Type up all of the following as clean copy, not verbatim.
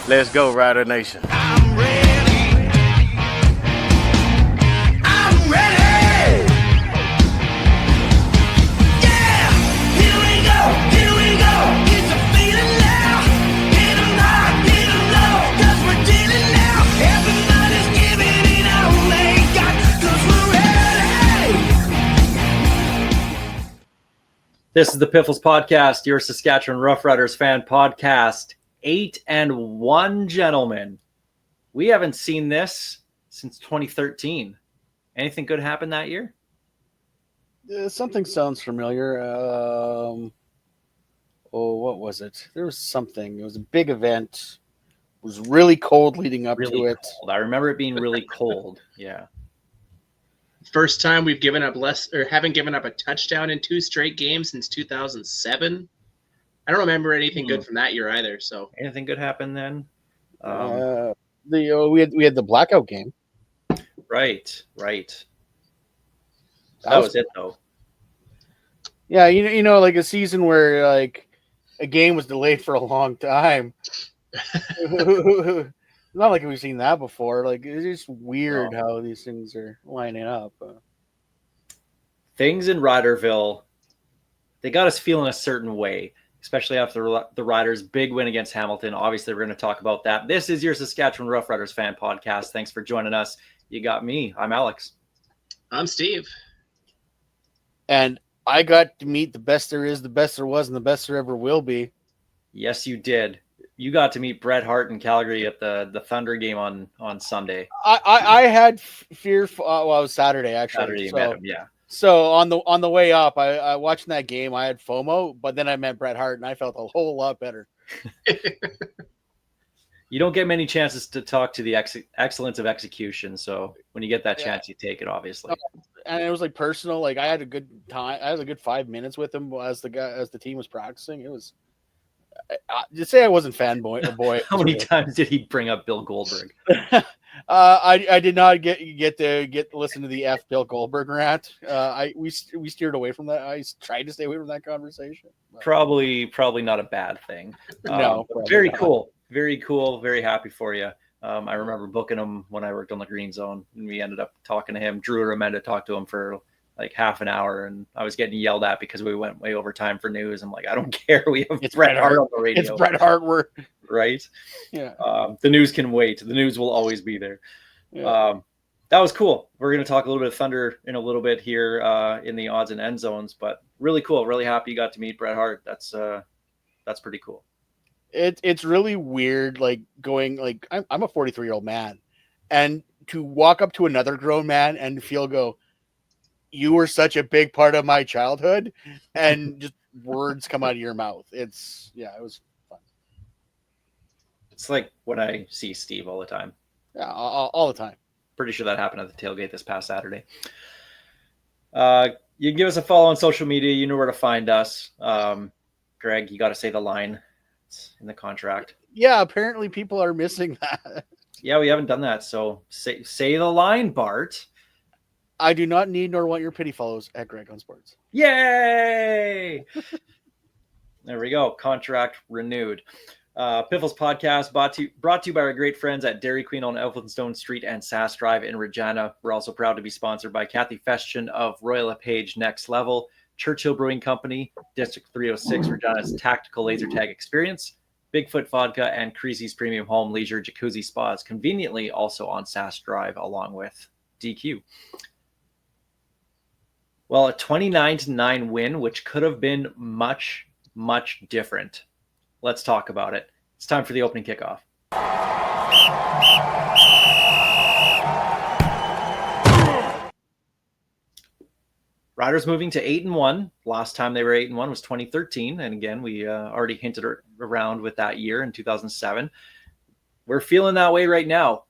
Let's go, Ridernation. I'm ready. I'm ready. Yeah, here we go. It's a feeling now. Hit 'em high, hit 'em low, 'cause we're dealing now. Everybody's giving it all they got, 'cause we're ready. This is the Piffles podcast, your Saskatchewan Roughriders fan podcast. 8-1, gentlemen. We haven't seen this since 2013. Anything good happened that year? Something sounds familiar. What was it? There was something. It was a big event. It was really cold leading up to it. Cold. I remember it being really cold. Yeah. First time we've given up haven't given up a touchdown in 2 straight games since 2007. I don't remember anything good from that year either. So anything good happened then? We had the blackout game. Right. That was it though. Yeah, you know, like a season where like a game was delayed for a long time. Not like we've seen that before. Like it's just weird how these things are lining up. Things in Riderville, they got us feeling a certain way, especially after the Riders' big win against Hamilton. Obviously, we're going to talk about that. This is your Saskatchewan Roughriders fan podcast. Thanks for joining us. You got me. I'm Alex. I'm Steve. And I got to meet the best there is, the best there was, and the best there ever will be. Yes, you did. You got to meet Bret Hart in Calgary at the Thunder game on Sunday. I had fear. It was Saturday actually. Saturday you met him, yeah. So on the way up, I watching that game. I had FOMO, but then I met Bret Hart, and I felt a whole lot better. You don't get many chances to talk to the excellence of execution. So when you get that chance, you take it, obviously. And it was like personal. Like I had a good time. I had a good 5 minutes with him as the team was practicing. It was. Just say I wasn't fanboy. Boy, how many times did he bring up Bill Goldberg? I did not get to listen to the Bill Goldberg rant. We steered away from that. I tried to stay away from that conversation. Probably not a bad thing. No, very cool. Very cool. Very happy for you. I remember booking him when I worked on the Green Zone, and we ended up talking to him. Drew Remenda talked to him for like half an hour, and I was getting yelled at because we went way over time for news. I'm like, I don't care. We have Bret Hart on the radio. It's Bret Hart. Right. Yeah. The news can wait. The news will always be there. Yeah. That was cool. We're going to talk a little bit of Thunder in a little bit here in the Odds and Endzones, but really cool. Really happy you got to meet Bret Hart. That's pretty cool. It's really weird, like going like I'm a 43-year-old man, and to walk up to another grown man and go, you were such a big part of my childhood, and just words come out of your mouth. It was fun. It's like when I see Steve all the time. Yeah, all the time. Pretty sure that happened at the tailgate this past Saturday. You can give us a follow on social media. You know where to find us. Greg, you got to say the line. It's in the contract. Yeah, apparently people are missing that. Yeah, we haven't done that. So say the line, Bart. I do not need nor want your pity follows at Greg on Sports. Yay! There we go. Contract renewed. Piffles podcast brought to you by our great friends at Dairy Queen on Vanstone Street and Sass Drive in Regina. We're also proud to be sponsored by Kathy Festian of Royal LePage Next Level, Churchill Brewing Company, District 306 Regina's Tactical Laser Tag Experience, Bigfoot Vodka, and Creasy's Premium Home Leisure Jacuzzi Spas, conveniently also on Sass Drive along with DQ. Well, a 29-9 win, which could have been much, much different. Let's talk about it. It's time for the opening kickoff. Riders moving to 8-1. Last time they were 8-1 was 2013. And again, we already hinted around with that year in 2007. We're feeling that way right now.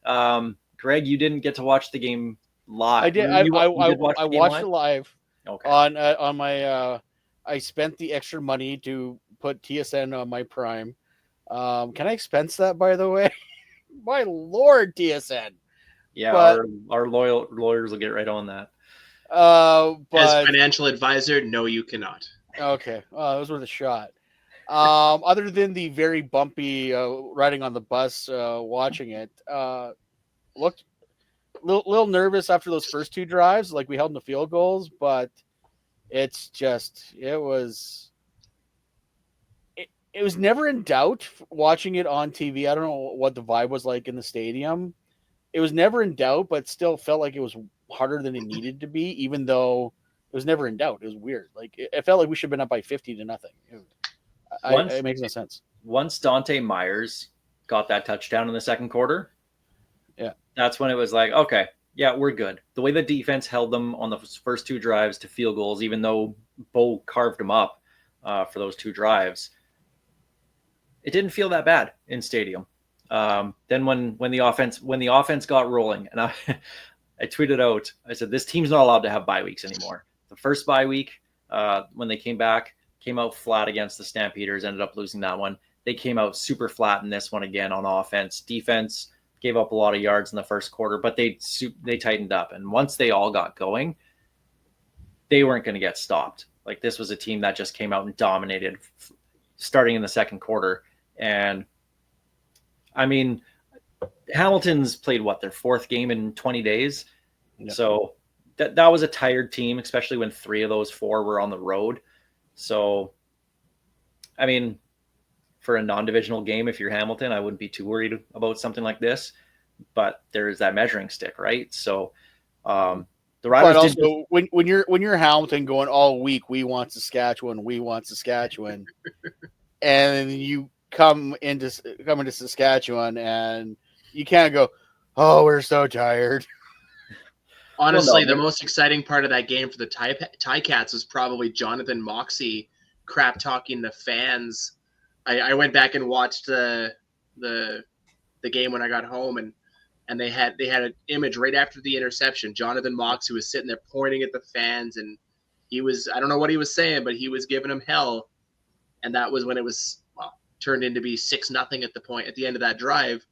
Greg, you didn't get to watch the game live. I did. I watched it live. Okay. On my I spent the extra money to put TSN on my Prime. Can I expense that, by the way? My Lord, TSN. Yeah, but, our lawyers will get right on that. As financial advisor, no, you cannot. Okay, it was worth a shot. Other than the very bumpy riding on the bus, watching it, looked little nervous after those first two drives. Like we held in the field goals, but it's just it was never in doubt watching it on TV. I don't know what the vibe was like in the stadium. It was never in doubt, but still felt like it was harder than it needed to be, even though it was never in doubt. It was weird. Like it felt like we should have been up by 50-0. It makes no sense. Once Dante Myers got that touchdown in the second quarter, yeah, that's when it was like, okay, yeah, we're good. The way the defense held them on the first two drives to field goals, even though Bo carved them up for those two drives, it didn't feel that bad in stadium. Then when the offense got rolling, and I tweeted out, I said, this team's not allowed to have bye weeks anymore. The first bye week, when they came out flat against the Stampeders, ended up losing that one. They came out super flat in this one again on offense. Defense gave up a lot of yards in the first quarter, but they tightened up. And once they all got going, they weren't going to get stopped. Like this was a team that just came out and dominated starting in the second quarter. And I mean, Hamilton's played their fourth game in 20 days. Yeah. So that was a tired team, especially when 3 of those 4 were on the road. So, I mean, for a non-divisional game, if you're Hamilton, I wouldn't be too worried about something like this. But there's that measuring stick, right? So, the Riders. But also, when you're Hamilton going all week, we want Saskatchewan, and you come into Saskatchewan and you can't go, oh, we're so tired. Honestly, the most exciting part of that game for the Ticats was probably Jonathan Moxey crap talking the fans. I went back and watched the game when I got home, and they had an image right after the interception. Jonathan Moxey was sitting there pointing at the fans, and he was, I don't know what he was saying, but he was giving them hell. And that was when it was turned into be 6-0 at the end of that drive.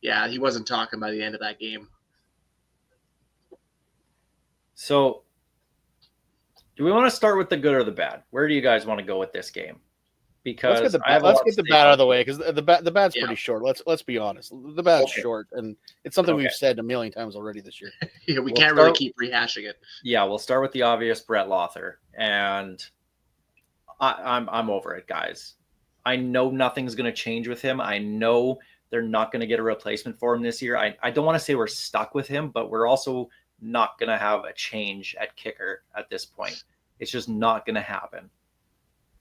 Yeah, he wasn't talking by the end of that game. So, do we want to start with the good or the bad? Where do you guys want to go with this game? Because let's get the bad out of the way, because the bad's pretty short. Let's be honest. The bad's short, and it's something we've said a million times already this year. Yeah, we'll can't really keep rehashing it. Yeah, we'll start with the obvious, Brett Lother, and I'm over it, guys. I know nothing's going to change with him. I know they're not going to get a replacement for him this year. I don't want to say we're stuck with him, but we're also not going to have a change at kicker at this point. It's just not going to happen.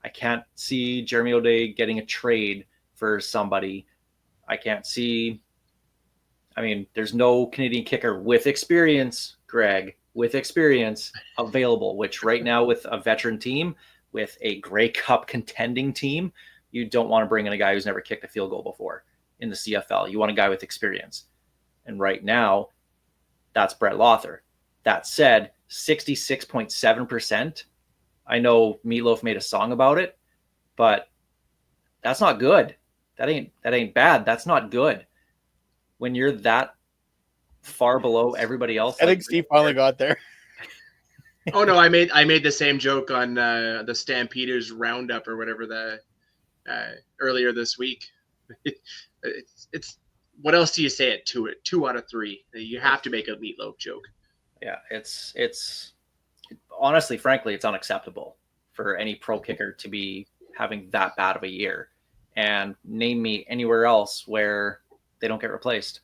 I can't see Jeremy O'Day getting a trade for somebody. I can't see. I mean, there's no Canadian kicker with experience, Greg, with experience available, which right now with a veteran team, with a Grey Cup contending team, you don't want to bring in a guy who's never kicked a field goal before in the CFL. You want a guy with experience. And right now, that's Brett Lother. That said, 66.7%. I know Meatloaf made a song about it, but that's not good. That ain't bad. That's not good. When you're that far below everybody else. I think Steve finally got there. Oh no, I made the same joke on the Stampeders roundup or whatever earlier this week. It's what else do you say it to it? 2 out of 3. You have to make a Meatloaf joke. Yeah, it's honestly, frankly, it's unacceptable for any pro kicker to be having that bad of a year. And name me anywhere else where they don't get replaced.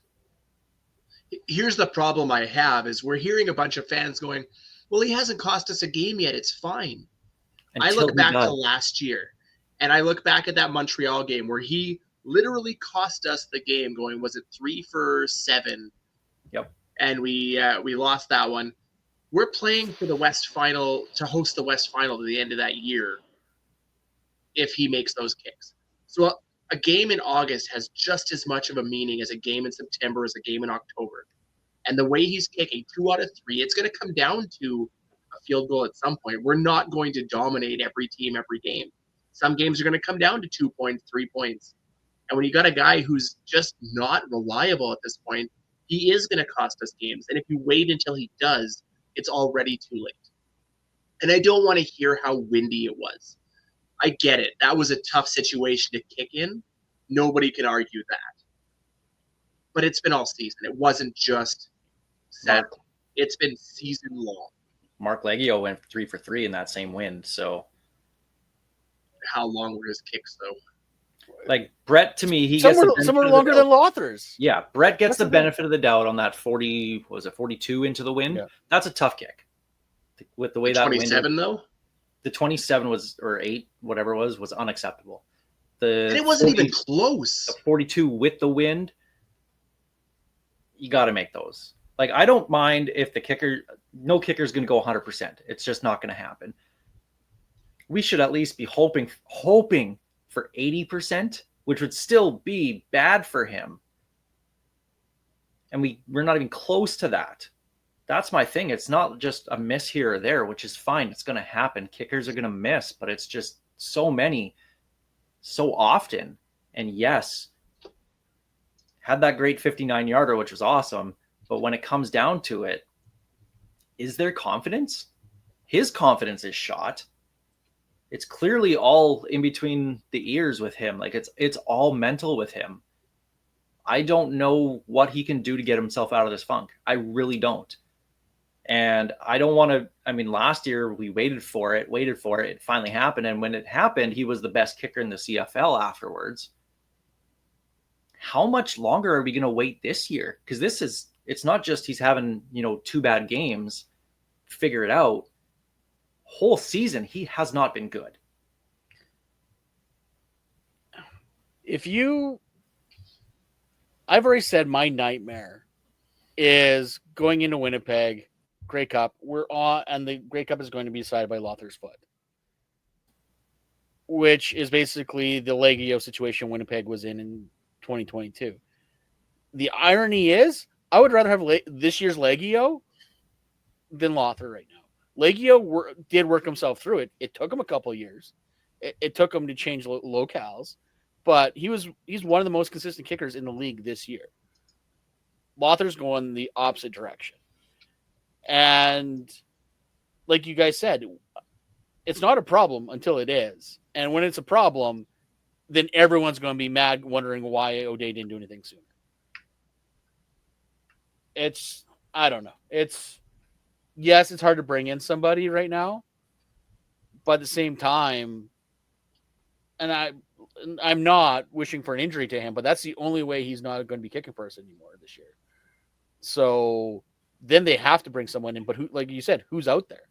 Here's the problem I have is we're hearing a bunch of fans going, well, he hasn't cost us a game yet. It's fine. I look back to last year, and I look back at that Montreal game where he literally cost us the game going, was it 3 for 7? Yep. And we lost that one. We're playing for the West Final to host the West Final to the end of that year if he makes those kicks. So a game in August has just as much of a meaning as a game in September as a game in October. And the way he's kicking 2 out of 3, it's going to come down to a field goal at some point. We're not going to dominate every team every game. Some games are going to come down to 2 points, 3 points. And when you got a guy who's just not reliable at this point, he is going to cost us games. And if you wait until he does, it's already too late. And I don't want to hear how windy it was. I get it. That was a tough situation to kick in. Nobody can argue that. But it's been all season. It wasn't just Saturday. It's been season long. Mark Leggio went 3 for 3 in that same win. So, How long were his kicks, though? like Brett, to me, he some gets the were benefit of the longer doubt. than Lothers. Yeah, Brett gets That's the the thing. benefit of the doubt on that 40. Was it 42 into the wind? Yeah. That's a tough kick. With the way that wind, 27, though? the 27 was, or 8, whatever it was unacceptable. The And it wasn't 40 even close. the 42 with the wind, you got to make those. Like, I don't mind if the kicker, no kicker is going to go 100%. It's just not going to happen. We should at least be hoping for 80%, which would still be bad for him. And we're not even close to that. That's my thing. It's not just a miss here or there, which is fine. It's going to happen. Kickers are going to miss, but it's just so many, so often. And yes, had that great 59-yarder, which was awesome. But when it comes down to it, is there confidence? His confidence is shot. It's clearly all in between the ears with him. Like it's all mental with him. I don't know what he can do to get himself out of this funk. I really don't. And I don't want to, I mean, last year we waited for it. It finally happened. And when it happened, he was the best kicker in the CFL afterwards. How much longer are we going to wait this year? Because it's not just he's having, 2 bad games, figure it out. Whole season, he has not been good. I've already said my nightmare is going into Winnipeg, Grey Cup. We're on, and the Grey Cup is going to be decided by Lothers Foot, which is basically the Leggio situation Winnipeg was in 2022. The irony is, I would rather have this year's Leggio than Lother right now. Leggio did work himself through it. It took him a couple of years. It took him to change locales, but he's one of the most consistent kickers in the league this year. Lother's going the opposite direction. And like you guys said, it's not a problem until it is. And when it's a problem, then everyone's going to be mad, wondering why O'Day didn't do anything sooner. I don't know. Yes, it's hard to bring in somebody right now, but at the same time, and I'm not wishing for an injury to him, but that's the only way he's not going to be kicking for us anymore this year. So then they have to bring someone in, but who, like you said, who's out there?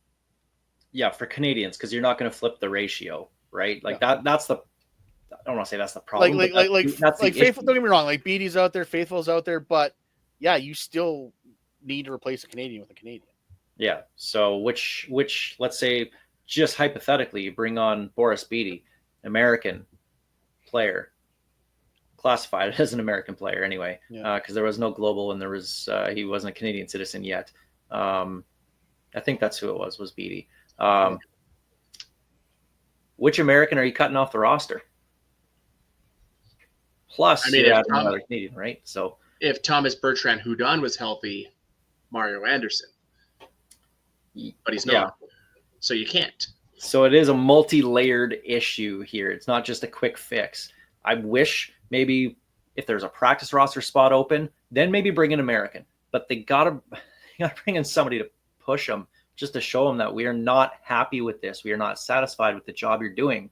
Yeah, for Canadians, because you're not going to flip the ratio, right? Like that's the. I don't want to say that's the problem. That's Faithful. Don't get me wrong. Like Beatty's out there, Faithful's out there, but yeah, you still need to replace a Canadian with a Canadian. Yeah. So which let's say just hypothetically, you bring on Boris Beatty, American player, classified as an American player anyway, because there was no global and there was he wasn't a Canadian citizen yet. I think that's who it was Beatty. Which American are you cutting off the roster? Plus, I mean, you're adding another Canadian, right? So if Thomas Bertrand Houdon was healthy, Mario Anderson. But he's not. Yeah. So you can't. So it is a multi-layered issue here. It's not just a quick fix. I wish maybe if there's a practice roster spot open, then maybe bring in American. But they gotta bring in somebody to push them, just to show them that we are not happy with this. We are not satisfied with the job you're doing.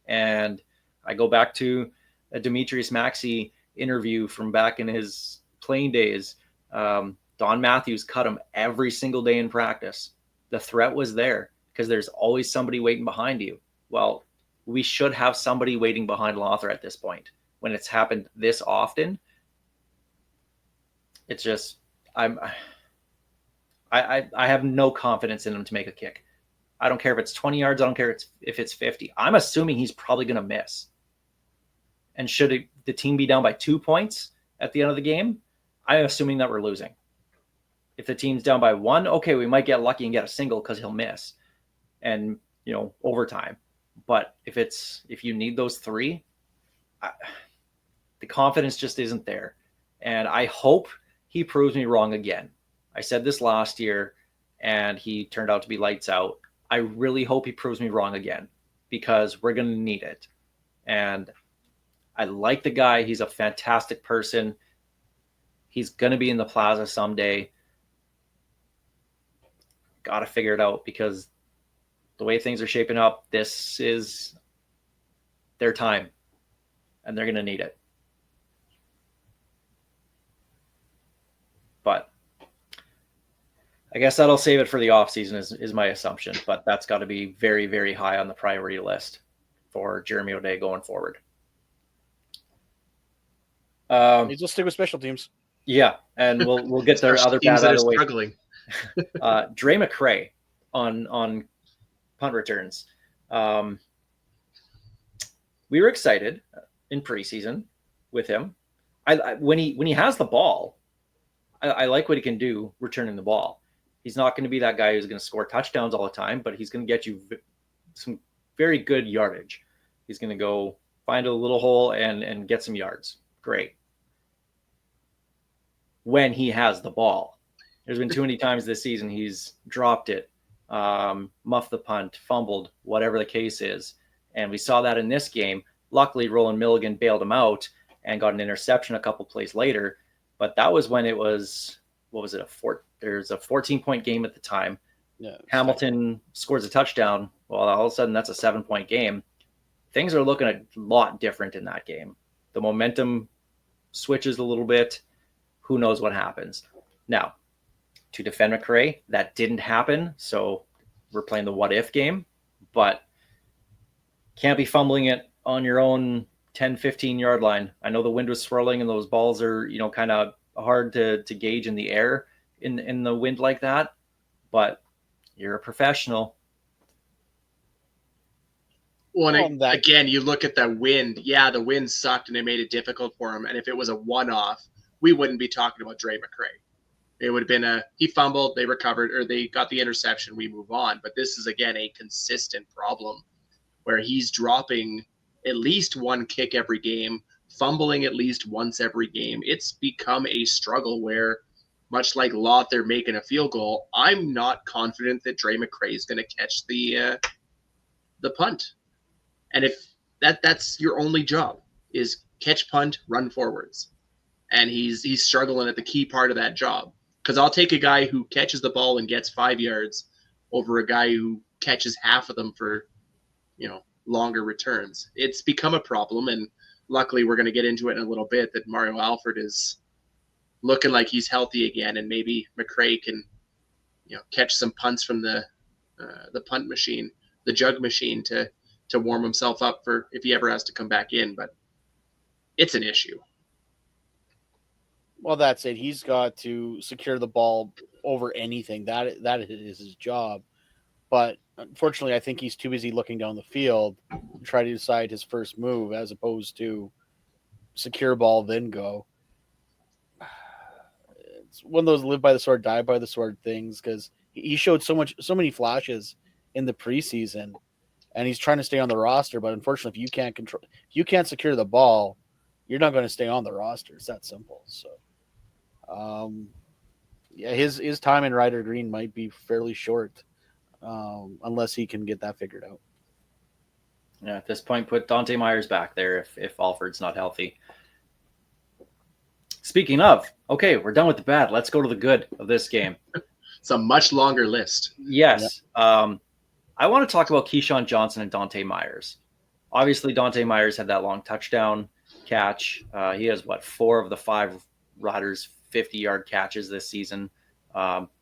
And I go back to a Demetrius Maxey interview from back in his playing days. Don Matthews cut him every single day in practice. The threat was there because there's always somebody waiting behind you. Well, we should have somebody waiting behind Lother at this point. When it's happened this often, it's just I have no confidence in him to make a kick. I don't care if it's 20 yards. I don't care if it's 50. I'm assuming he's probably going to miss. And should the team be down by 2 points at the end of the game, I'm assuming that we're losing. If the team's down by 1, okay, we might get lucky and get a single because he'll miss, and overtime. But if you need those 3, the confidence just isn't there. And I hope he proves me wrong again. I said this last year, and he turned out to be lights out. I really hope he proves me wrong again, because we're going to need it. And I like the guy. He's a fantastic person. He's going to be in the plaza someday. Got to figure it out, because the way things are shaping up, this is their time, and they're going to need it. But I guess that'll save it for the offseason is my assumption. But that's got to be very, very high on the priority list for Jeremy O'Day going forward. He's just stick with special teams. Yeah, and we'll get their other teams bad that out of are the way. struggling. Dre McCray on punt returns. We were excited in preseason with him. When he has the ball, I like what he can do returning the ball. He's not going to be that guy who's going to score touchdowns all the time, but he's going to get you some very good yardage. He's going to go find a little hole and get some yards. Great. When he has the ball. There's been too many times this season he's dropped it, muffed the punt, fumbled, whatever the case is. And we saw that in this game. Luckily, Roland Milligan bailed him out and got an interception a couple plays later. But that was when it was, what was it? There's a 14-point game at the time. Yeah, Hamilton scores a touchdown. Well, all of a sudden, that's a 7-point game. Things are looking a lot different in that game. The momentum switches a little bit. Who knows what happens? Now, to defend McCray, that didn't happen. So we're playing the what if game, but can't be fumbling it on your own 10, 15 yard line. I know the wind was swirling and those balls are, kind of hard to gauge in the air in the wind like that, but you're a professional. Well, and again, you look at the wind. Yeah, the wind sucked and it made it difficult for him. And if it was a one-off, we wouldn't be talking about Dre McCray. It would have been he fumbled, they recovered, or they got the interception, we move on. But this is, again, a consistent problem where he's dropping at least one kick every game, fumbling at least once every game. It's become a struggle where, much like Loth, they're making a field goal. I'm not confident that Dre McCray is going to catch the punt. And if that's your only job, is catch, punt, run forwards. And he's struggling at the key part of that job. Because I'll take a guy who catches the ball and gets 5 yards over a guy who catches half of them for, longer returns. It's become a problem, and luckily we're going to get into it in a little bit that Mario Alford is looking like he's healthy again, and maybe McCray can, catch some punts from the punt machine, the jug machine to warm himself up for if he ever has to come back in. But it's an issue. Well, that's it. He's got to secure the ball over anything. That is his job. But unfortunately, I think he's too busy looking down the field to try to decide his first move as opposed to secure ball, then go. It's one of those live by the sword, die by the sword things, because he showed so many flashes in the preseason, and he's trying to stay on the roster. But unfortunately, if you can't secure the ball, you're not going to stay on the roster. It's that simple. So, his time in Ryder Green might be fairly short, unless he can get that figured out. Yeah, at this point, put Dante Myers back there if Alford's not healthy. Speaking of, okay, we're done with the bad. Let's go to the good of this game. It's a much longer list. Yes. Yeah. I want to talk about Keyshawn Johnson and Dante Myers. Obviously, Dante Myers had that long touchdown catch. He has, 4 of the 5 Riders 50-yard catches this season.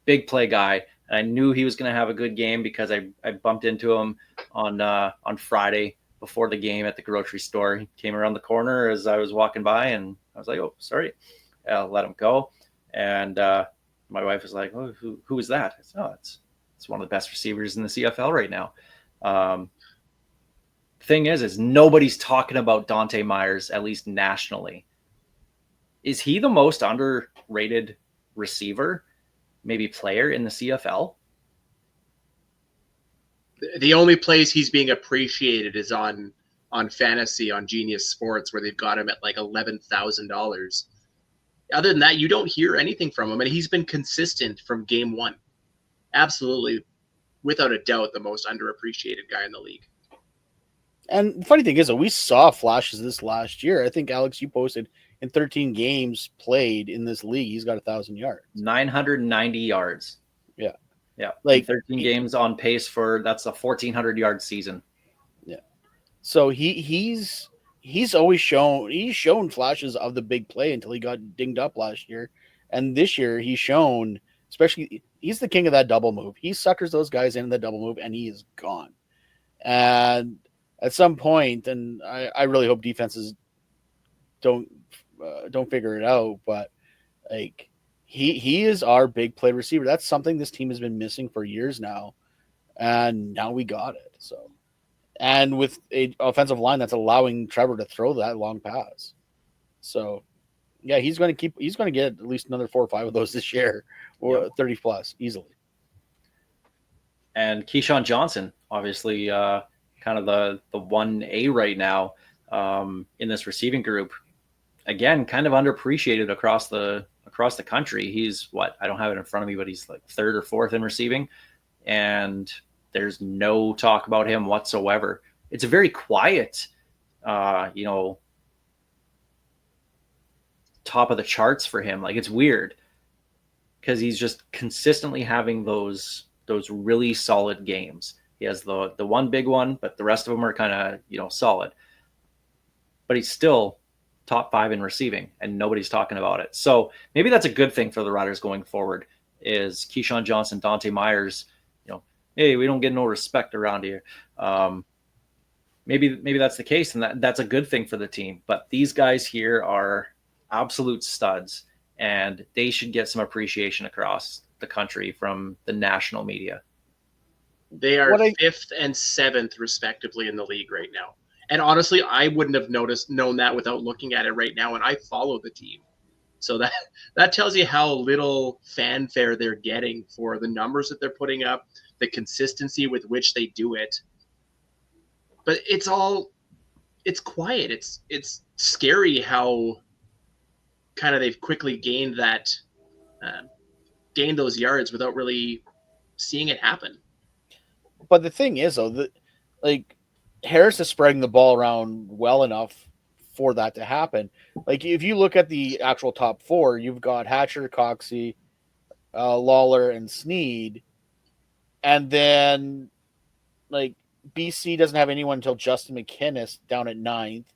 Big play guy. And I knew he was going to have a good game because I bumped into him on Friday before the game at the grocery store. He came around the corner as I was walking by, and I was like, "Oh, sorry." I'll let him go. And my wife was like, "Oh, who is that?" I said, "Oh, it's one of the best receivers in the CFL right now." Thing is nobody's talking about Dante Myers, at least nationally. Is he the most underrated receiver, maybe player in the CFL? The only place he's being appreciated is on fantasy on Genius Sports, where they've got him at like $11,000. Other than that, you don't hear anything from him, and he's been consistent from game one. Absolutely, without a doubt, the most underappreciated guy in the league. And the funny thing is, though, we saw flashes this last year. I think, Alex, you posted in 13 games played in this league, he's got 1,000 yards. 990 yards. Yeah. Yeah. Like, 13 games on pace that's a 1,400 yard season. Yeah. So he's always shown flashes of the big play until he got dinged up last year. And this year he's shown, especially, he's the king of that double move. He suckers those guys in the double move and he is gone. And at some point, and I really hope defenses don't figure it out, but like he is our big play receiver. That's something this team has been missing for years now, and now we got it. So, and with a offensive line that's allowing Trevor to throw that long pass, so yeah, he's going to get at least another 4 or 5 of those this year, or 30 plus easily. And Keyshawn Johnson, obviously, kind of the 1A right now in this receiving group. Again, kind of underappreciated across the country. He's I don't have it in front of me, but he's like 3rd or 4th in receiving, and there's no talk about him whatsoever. It's a very quiet, top of the charts for him. Like, it's weird because he's just consistently having those really solid games. He has the one big one, but the rest of them are kind of, solid. But he's still top 5 in receiving, and nobody's talking about it. So maybe that's a good thing for the Riders going forward, is Keyshawn Johnson, Dante Myers, hey, we don't get no respect around here. Maybe that's the case, and that's a good thing for the team. But these guys here are absolute studs, and they should get some appreciation across the country from the national media. They are 5th and 7th, respectively, in the league right now. And honestly, I wouldn't have known that without looking at it right now, and I follow the team. So that tells you how little fanfare they're getting for the numbers that they're putting up, the consistency with which they do it. But it's quiet. It's scary how kind of they've quickly gained those yards without really seeing it happen. But the thing is, though, that like Harris is spreading the ball around well enough for that to happen. Like, if you look at the actual top 4, you've got Hatcher, Coxey, Lawler, and Sneed, and then like BC doesn't have anyone until Justin McInnes down at 9th.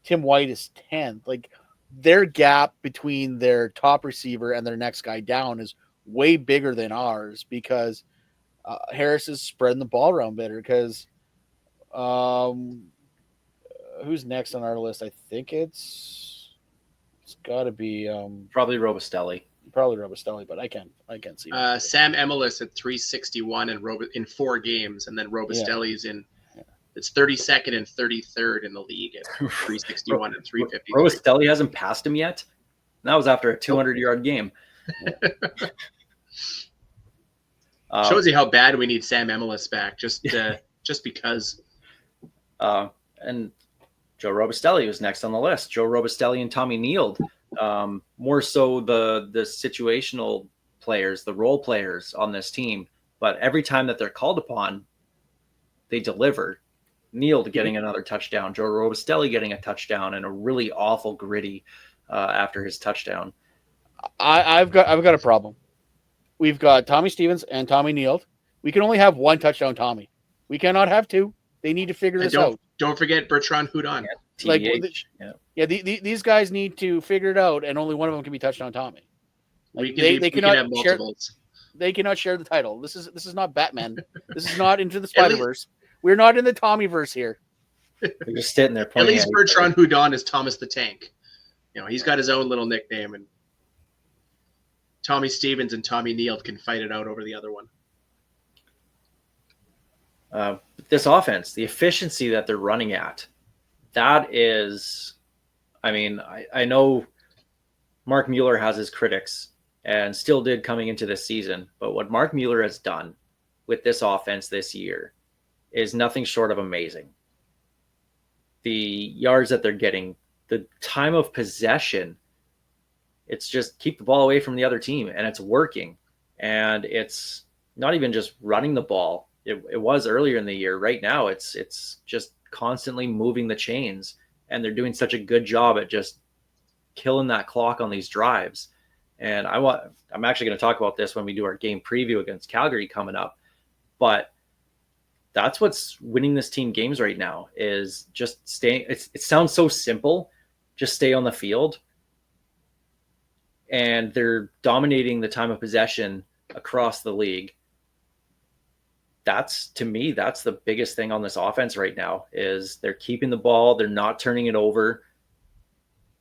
Tim White is 10th. Like, their gap between their top receiver and their next guy down is way bigger than ours, because Harris is spreading the ball around better. Because who's next on our list? I think it's got to be probably Robustelli. But I can't see. Sam Emelis at 361 in 4 games, and then Robustelli's it's 32nd and 33rd in the league at 361 and 350. Robustelli hasn't passed him yet. That was after a 200-yard game. Shows you how bad we need Sam Emelis back, just because. And Joe Robustelli was next on the list. Joe Robustelli and Tommy Neild. More so the situational players, the role players on this team. But every time that they're called upon, they deliver. Neild getting another touchdown, Joe Robustelli getting a touchdown, and a really awful gritty after his touchdown. I've got a problem. We've got Tommy Stevens and Tommy Neild. We can only have one touchdown Tommy. We cannot have 2. They need to figure this out. Don't forget Bertrand Houdon. These guys need to figure it out, and only one of them can be touchdown Tommy. Like, they cannot have multiples. They cannot share the title. This is not Batman. This is not Into the Spider-Verse. We're not in the Tommyverse here. They're just sitting there. At least Bertrand Houdon is Thomas the Tank. He's got his own little nickname, and Tommy Stevens and Tommy Neild can fight it out over the other one. This offense, the efficiency that they're running at, that is, I know Mark Mueller has his critics and still did coming into this season, but what Mark Mueller has done with this offense this year is nothing short of amazing. The yards that they're getting, the time of possession, it's just keep the ball away from the other team, and it's working. And it's not even just running the ball. It was earlier in the year. Right now, it's just constantly moving the chains, and they're doing such a good job at just killing that clock on these drives. And I'm actually going to talk about this when we do our game preview against Calgary coming up. But that's what's winning this team games right now, is just staying. It sounds so simple, just stay on the field. And they're dominating the time of possession across the league. To me, that's the biggest thing on this offense right now, is they're keeping the ball. They're not turning it over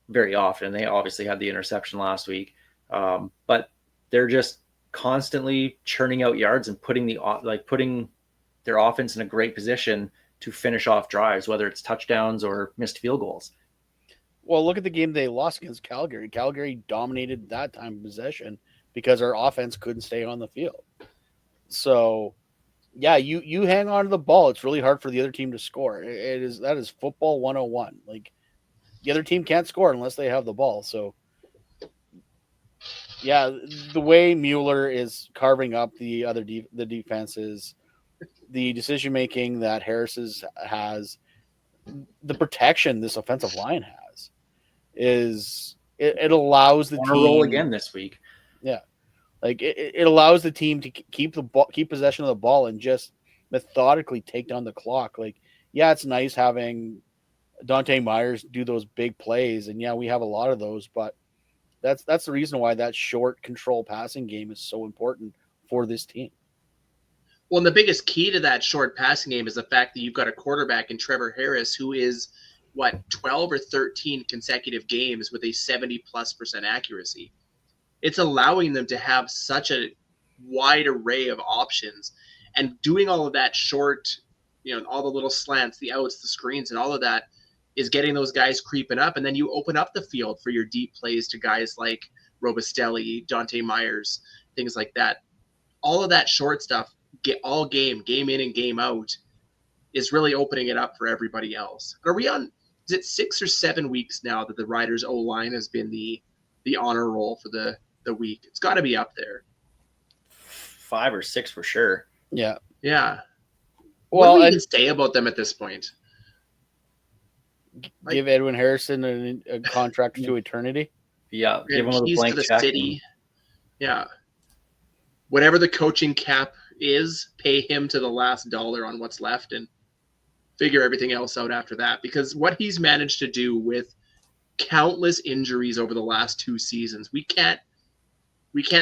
very often. They obviously had the interception last week, but they're just constantly churning out yards and putting their offense in a great position to finish off drives, whether it's touchdowns or missed field goals. Well, look at the game they lost against Calgary. Calgary dominated that time of possession because our offense couldn't stay on the field. So, yeah, you hang on to the ball. It's really hard for the other team to score. That is football 101. Like, the other team can't score unless they have the ball. So, yeah, the way Mueller is carving up the defenses, the decision making that Harris has, the protection this offensive line has, it allows the On team a roll again this week. Yeah, like it allows the team to keep possession of the ball and just methodically take down the clock. Like, yeah, it's nice having Dante Myers do those big plays, and yeah, we have a lot of those, but that's the reason why that short control passing game is so important for this team. Well, and the biggest key to that short passing game is the fact that you've got a quarterback in Trevor Harris who is 12 or 13 consecutive games with a 70+% accuracy. It's allowing them to have such a wide array of options, and doing all of that short, all the little slants, the outs, the screens, and all of that is getting those guys creeping up. And then you open up the field for your deep plays to guys like Robustelli, Dante Myers, things like that. All of that short stuff, all game in and game out, is really opening it up for everybody else. Are we on, is it 6 or 7 weeks now that the Riders O-line has been the honor roll for the week? It's got to be up there. 5 or 6 for sure. Yeah. What do we even say about them at this point? Give Edwin Harrison a contract to eternity. Yeah, give him a keys blank to the check. city. Yeah. Whatever the coaching cap is, pay him to the last dollar on what's left and figure everything else out after that. Because what he's managed to do with countless injuries over the last 2 seasons, we can't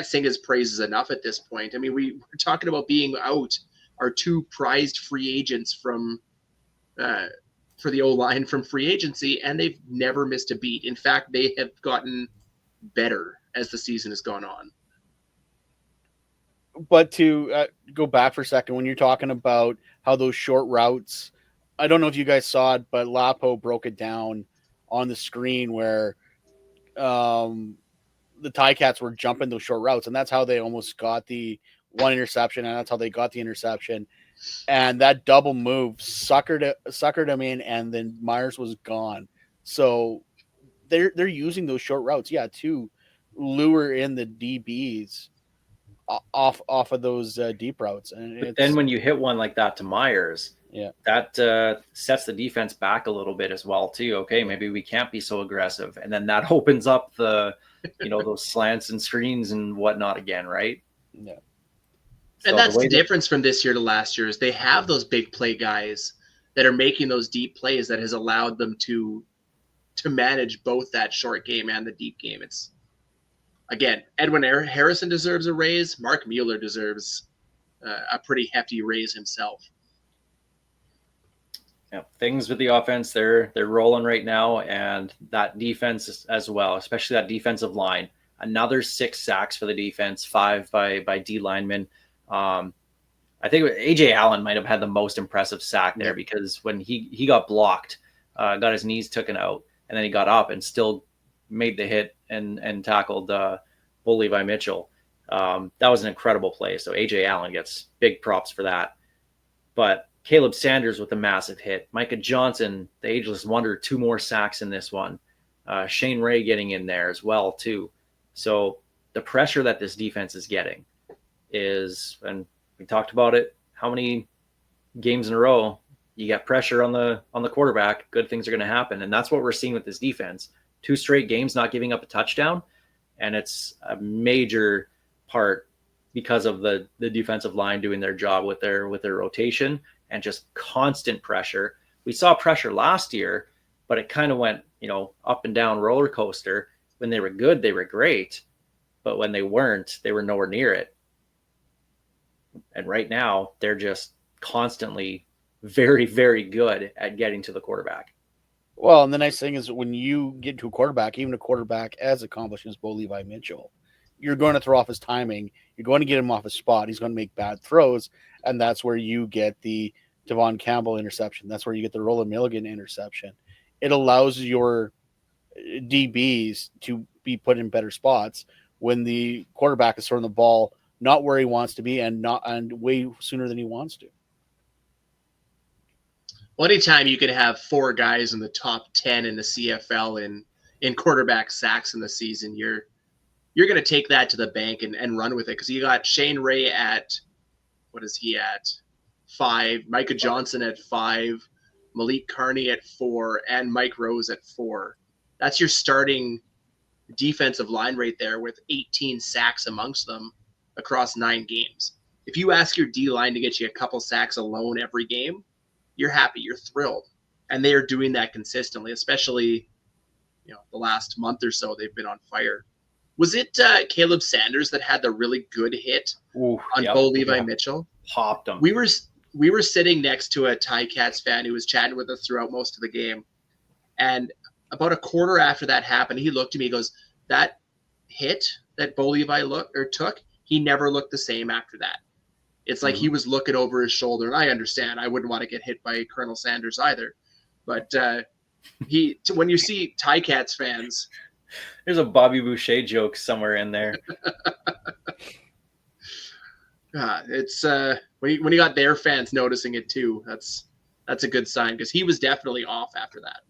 sing his praises enough at this point. I mean, we're talking about being out our 2 prized free agents from for the O-line from free agency, and they've never missed a beat. In fact, they have gotten better as the season has gone on. But to go back for a second, when you're talking about how those short routes, I don't know if you guys saw it, but Lapo broke it down on the screen where the Ticats were jumping those short routes, and that's how they almost got the 1 interception, and that's how they got the interception. And that double move suckered him in, and then Myers was gone. So they're using those short routes, to lure in the DBs off of those deep routes. And then when you hit one like that to Myers, that sets the defense back a little bit as well too. Okay, maybe we can't be so aggressive, and then that opens up the those slants and screens and whatnot again, right? Yeah. So and that's the difference from this year to last year, is they have those big play guys that are making those deep plays that has allowed them to manage both that short game and the deep game. It's, again, Edwin Harrison deserves a raise. Mark Mueller deserves a pretty hefty raise himself. Yeah, things with the offense, they're rolling right now, and that defense as well, especially that defensive line. Another 6 sacks for the defense, 5 by D linemen. I think AJ Allen might have had the most impressive sack there, because when he got blocked, got his knees taken out, and then he got up and still made the hit and tackled Bull Levi Mitchell. That was an incredible play. So AJ Allen gets big props for that. But Caleb Sanders with a massive hit. Micah Johnson, the ageless wonder, 2 more sacks in this one. Shane Ray getting in there as well too. So the pressure that this defense is getting is, and we talked about it, how many games in a row you get pressure on the quarterback, good things are going to happen. And that's what we're seeing with this defense. 2 straight games not giving up a touchdown, and it's a major part because of the defensive line doing their job with their rotation and just constant pressure. We saw pressure last year, but it kind of went, up and down roller coaster. When they were good, they were great, but when they weren't, they were nowhere near it. And right now, they're just constantly very, very good at getting to the quarterback. Well, and the nice thing is when you get to a quarterback, even a quarterback as accomplished as Bo Levi Mitchell, you're going to throw off his timing. You're going to get him off his spot. He's going to make bad throws, and that's where you get the Devon Campbell interception. That's where you get the Roland Milligan interception. It allows your DBs to be put in better spots when the quarterback is throwing the ball not where he wants to be and way sooner than he wants to. Well, anytime you can have 4 guys in the top 10 in the CFL in quarterback sacks in the season, you're going to take that to the bank and run with it, because you got Shane Ray at, what is he at, 5, Micah Johnson at 5, Malik Carney at 4, and Mike Rose at 4. That's your starting defensive line right there with 18 sacks amongst them across 9 games. If you ask your D-line to get you a couple sacks alone every game, you're happy, you're thrilled. And they are doing that consistently, especially, the last month or so they've been on fire. Was it Caleb Sanders that had the really good hit on Bo Levi Mitchell? Popped him. We were sitting next to a Ticats fan who was chatting with us throughout most of the game. And about a quarter after that happened, he looked at me, he goes, that hit that Bo Levi took, he never looked the same after that. It's like he was looking over his shoulder, and I understand. I wouldn't want to get hit by Colonel Sanders either. But when you see Ticats fans, there's a Bobby Boucher joke somewhere in there. it's when you got their fans noticing it too. That's a good sign, because he was definitely off after that.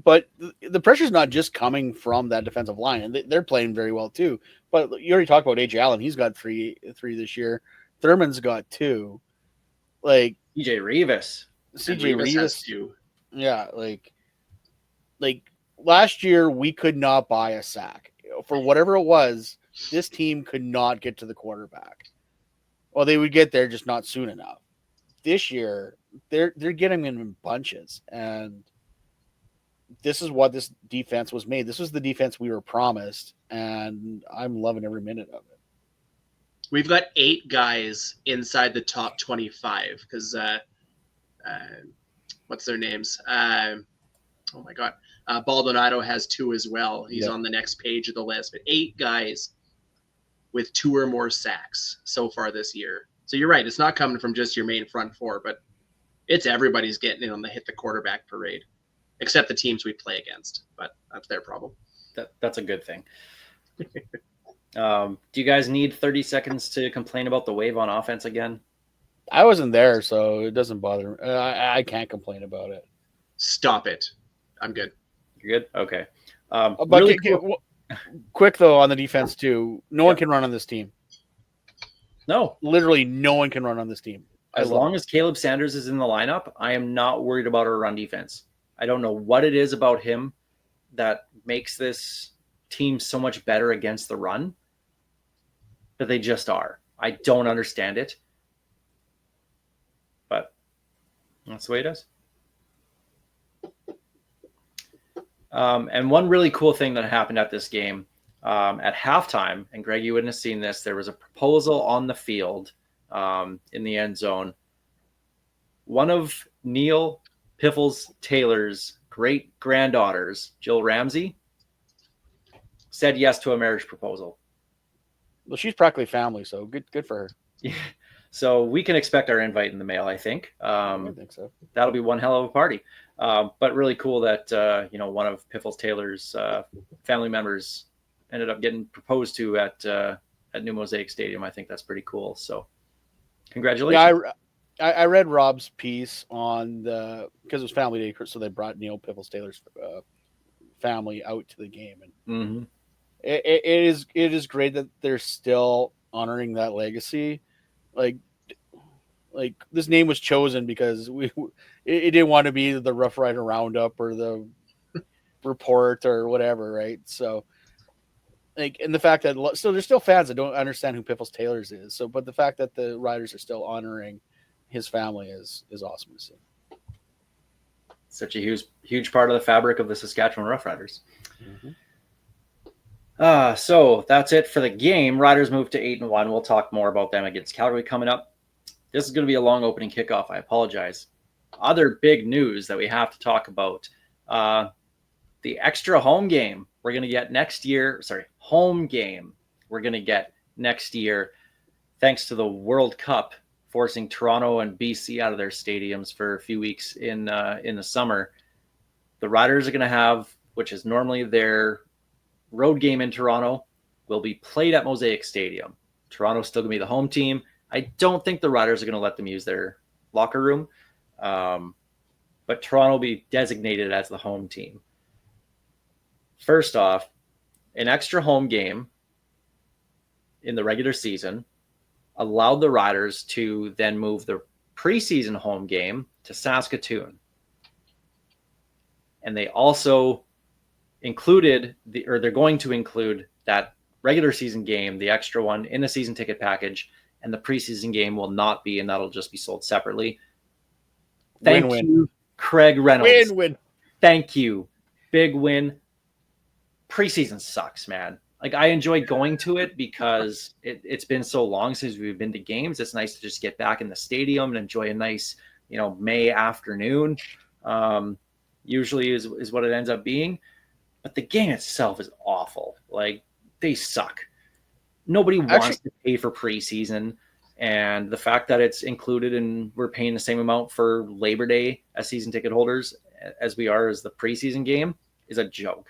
But the pressure's not just coming from that defensive line, and they're playing very well too. But you already talked about A.J. Allen. He's got three this year. Thurman's got 2. Like CJ Rivas. Has 2. Yeah, like last year we could not buy a sack. For whatever it was, this team could not get to the quarterback. Well, they would get there, just not soon enough. This year, they're getting them in bunches, and this is what this defense was made. This was the defense we were promised, and I'm loving every minute of it. We've got 8 guys inside the top 25 because what's their names? Oh my God. Baldonado has 2 as well. He's on the next page of the list, but 8 guys with 2 or more sacks so far this year. So you're right. It's not coming from just your main front 4, but it's everybody's getting in on the hit the quarterback parade, except the teams we play against, but that's their problem. That's a good thing. Do you guys need 30 seconds to complain about the wave on offense again? I wasn't there, so it doesn't bother me. I can't complain about it. Stop it. I'm good. You're good? Okay. But really quick, though, on the defense, too. No one can run on this team. No. Literally no one can run on this team. As long as Caleb Sanders is in the lineup, I am not worried about our run defense. I don't know what it is about him that makes this team so much better against the run, but they just are. I don't understand it, but that's the way it is. And one really cool thing that happened at this game, at halftime, and Greg, you wouldn't have seen this, there was a proposal on the field in the end zone. One of Neil Piffles Taylor's great granddaughters, Jill Ramsey, said yes to a marriage proposal. Well, she's practically family, so good for her. Yeah. So we can expect our invite in the mail, I think. I think so. That'll be one hell of a party. But really cool that one of Piffles Taylor's family members ended up getting proposed to at New Mosaic Stadium. I think that's pretty cool. So congratulations. Yeah, I read Rob's piece on because it was Family Day, so they brought Neil Piffles Taylor's family out to the game, and it is great that they're still honoring that legacy. Like like this name was chosen because it didn't want to be the Rough Rider Roundup or the Report or whatever, right? So, like, and the fact that so there's still fans that don't understand who Piffles Taylor's is. So, but the fact that the riders are still honoring his family is awesome to see. Such a huge part of the fabric of the Saskatchewan Roughriders. So that's it for the game. Riders move to 8-1. We'll talk more about them against Calgary coming up. This is going to be a long opening kickoff. I apologize. Other big news that we have to talk about. The extra home game we're going to get next year. Home game we're going to get next year, thanks to the World Cup forcing Toronto and BC out of their stadiums for a few weeks in the summer. The Riders are going to have, which is normally their road game in Toronto, will be played at Mosaic Stadium. Toronto's still going to be the home team. I don't think the Riders are going to let them use their locker room, but Toronto will be designated as the home team. First off, an extra home game in the regular season allowed the Riders to then move the preseason home game to Saskatoon. And they also included they're going to include that regular season game, the extra one, in the season ticket package, and the preseason game will not be, and that'll just be sold separately. Thank you, Craig Reynolds. Win. Thank you. Big win. Preseason sucks, man. Like, I enjoy going to it because it's been so long since we've been to games. It's nice to just get back in the stadium and enjoy a nice, May afternoon. Usually is what it ends up being. But the game itself is awful. Like, they suck. Nobody wants to pay for preseason. And the fact that it's included and we're paying the same amount for Labor Day as season ticket holders as we are as the preseason game is a joke.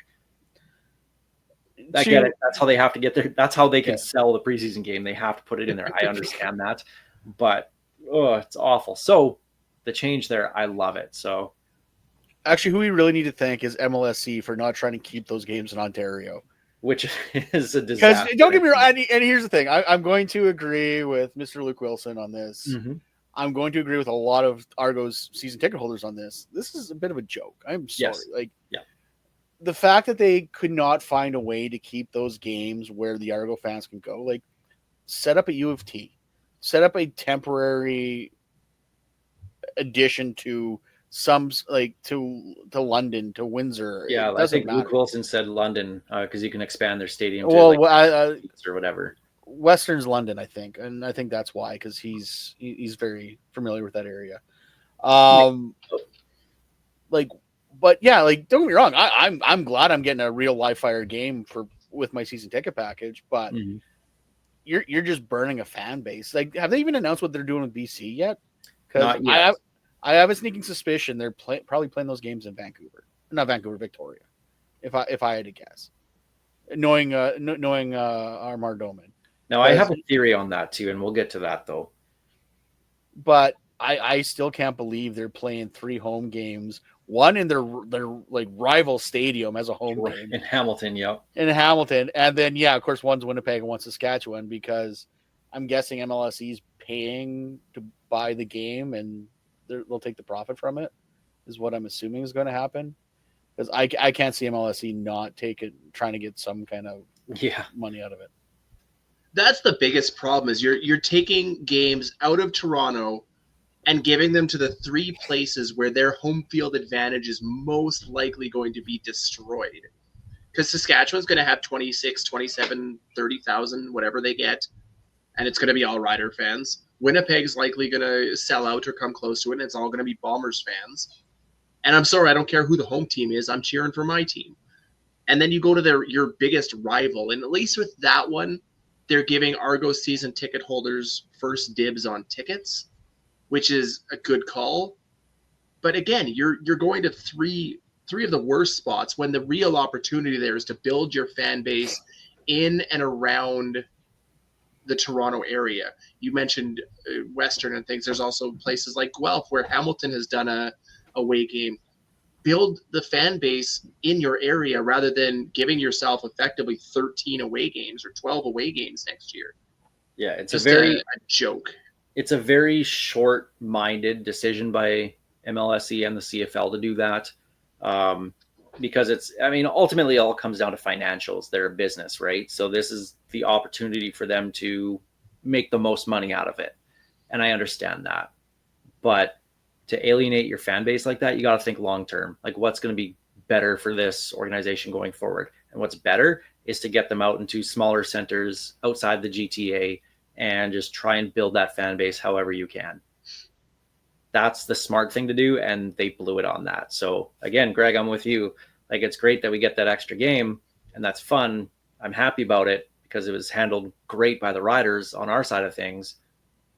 I get it. That's how they have to get there. That's how they can sell the preseason game. They have to put it in there. I understand that. But, it's awful. So the change there, I love it. So actually, who we really need to thank is MLSC for not trying to keep those games in Ontario. Which is a disaster. Because don't get me wrong, and here's the thing. I'm going to agree with Mr. Luke Wilson on this. Mm-hmm. I'm going to agree with a lot of Argo's season ticket holders on this. This is a bit of a joke. I'm sorry. Yes. The fact that they could not find a way to keep those games where the Argo fans can go, like, set up a U of T, set up a temporary addition to some, like, to London, to Windsor. Yeah, I think Luke Wilson said London because you can expand their stadium to or whatever. Western's London, I think, and I think that's why, because he's very familiar with that area. But yeah, like, don't get me wrong, I'm glad I'm getting a real live fire game with my season ticket package, but you're just burning a fan base. Like, have they even announced what they're doing with BC yet? Because I have a sneaking suspicion they're probably playing those games in Victoria. If I had to guess, knowing our Mardoman. Now I have a theory on that too, and we'll get to that though. But I still can't believe they're playing 3 home games. One in their like rival stadium as a home game in Hamilton, in Hamilton, and then of course one's Winnipeg and one's Saskatchewan, because I'm guessing MLSE is paying to buy the game and they'll take the profit from it. Is what I'm assuming is going to happen, because I can't see MLSE not trying to get some kind of money out of it. That's the biggest problem, is you're taking games out of Toronto and giving them to the 3 places where their home field advantage is most likely going to be destroyed. Because Saskatchewan's going to have 26, 27, 30,000, whatever they get, and it's going to be all Rider fans. Winnipeg's likely going to sell out or come close to it, and it's all going to be Bombers fans. And I'm sorry, I don't care who the home team is. I'm cheering for my team. And then you go to your biggest rival, and at least with that one, they're giving Argo season ticket holders first dibs on tickets, which is a good call. But again, you're going to three of the worst spots when the real opportunity there is to build your fan base in and around the Toronto area. You mentioned Western and things. There's also places like Guelph where Hamilton has done a away game. Build the fan base in your area rather than giving yourself effectively 13 away games or 12 away games next year. Yeah, it's just a a joke. it's a very short-minded decision by MLSE and the CFL to do that, because ultimately it all comes down to financials. They're a business, right? So this is the opportunity for them to make the most money out of it. And I understand that. But to alienate your fan base like that, you got to think long-term. Like, what's going to be better for this organization going forward? And what's better is to get them out into smaller centers outside the GTA and just try and build that fan base however you can. That's the smart thing to do, and they blew it on that. So again, Greg, I'm with you. Like, it's great that we get that extra game, and that's fun. I'm happy about it because it was handled great by the Riders on our side of things.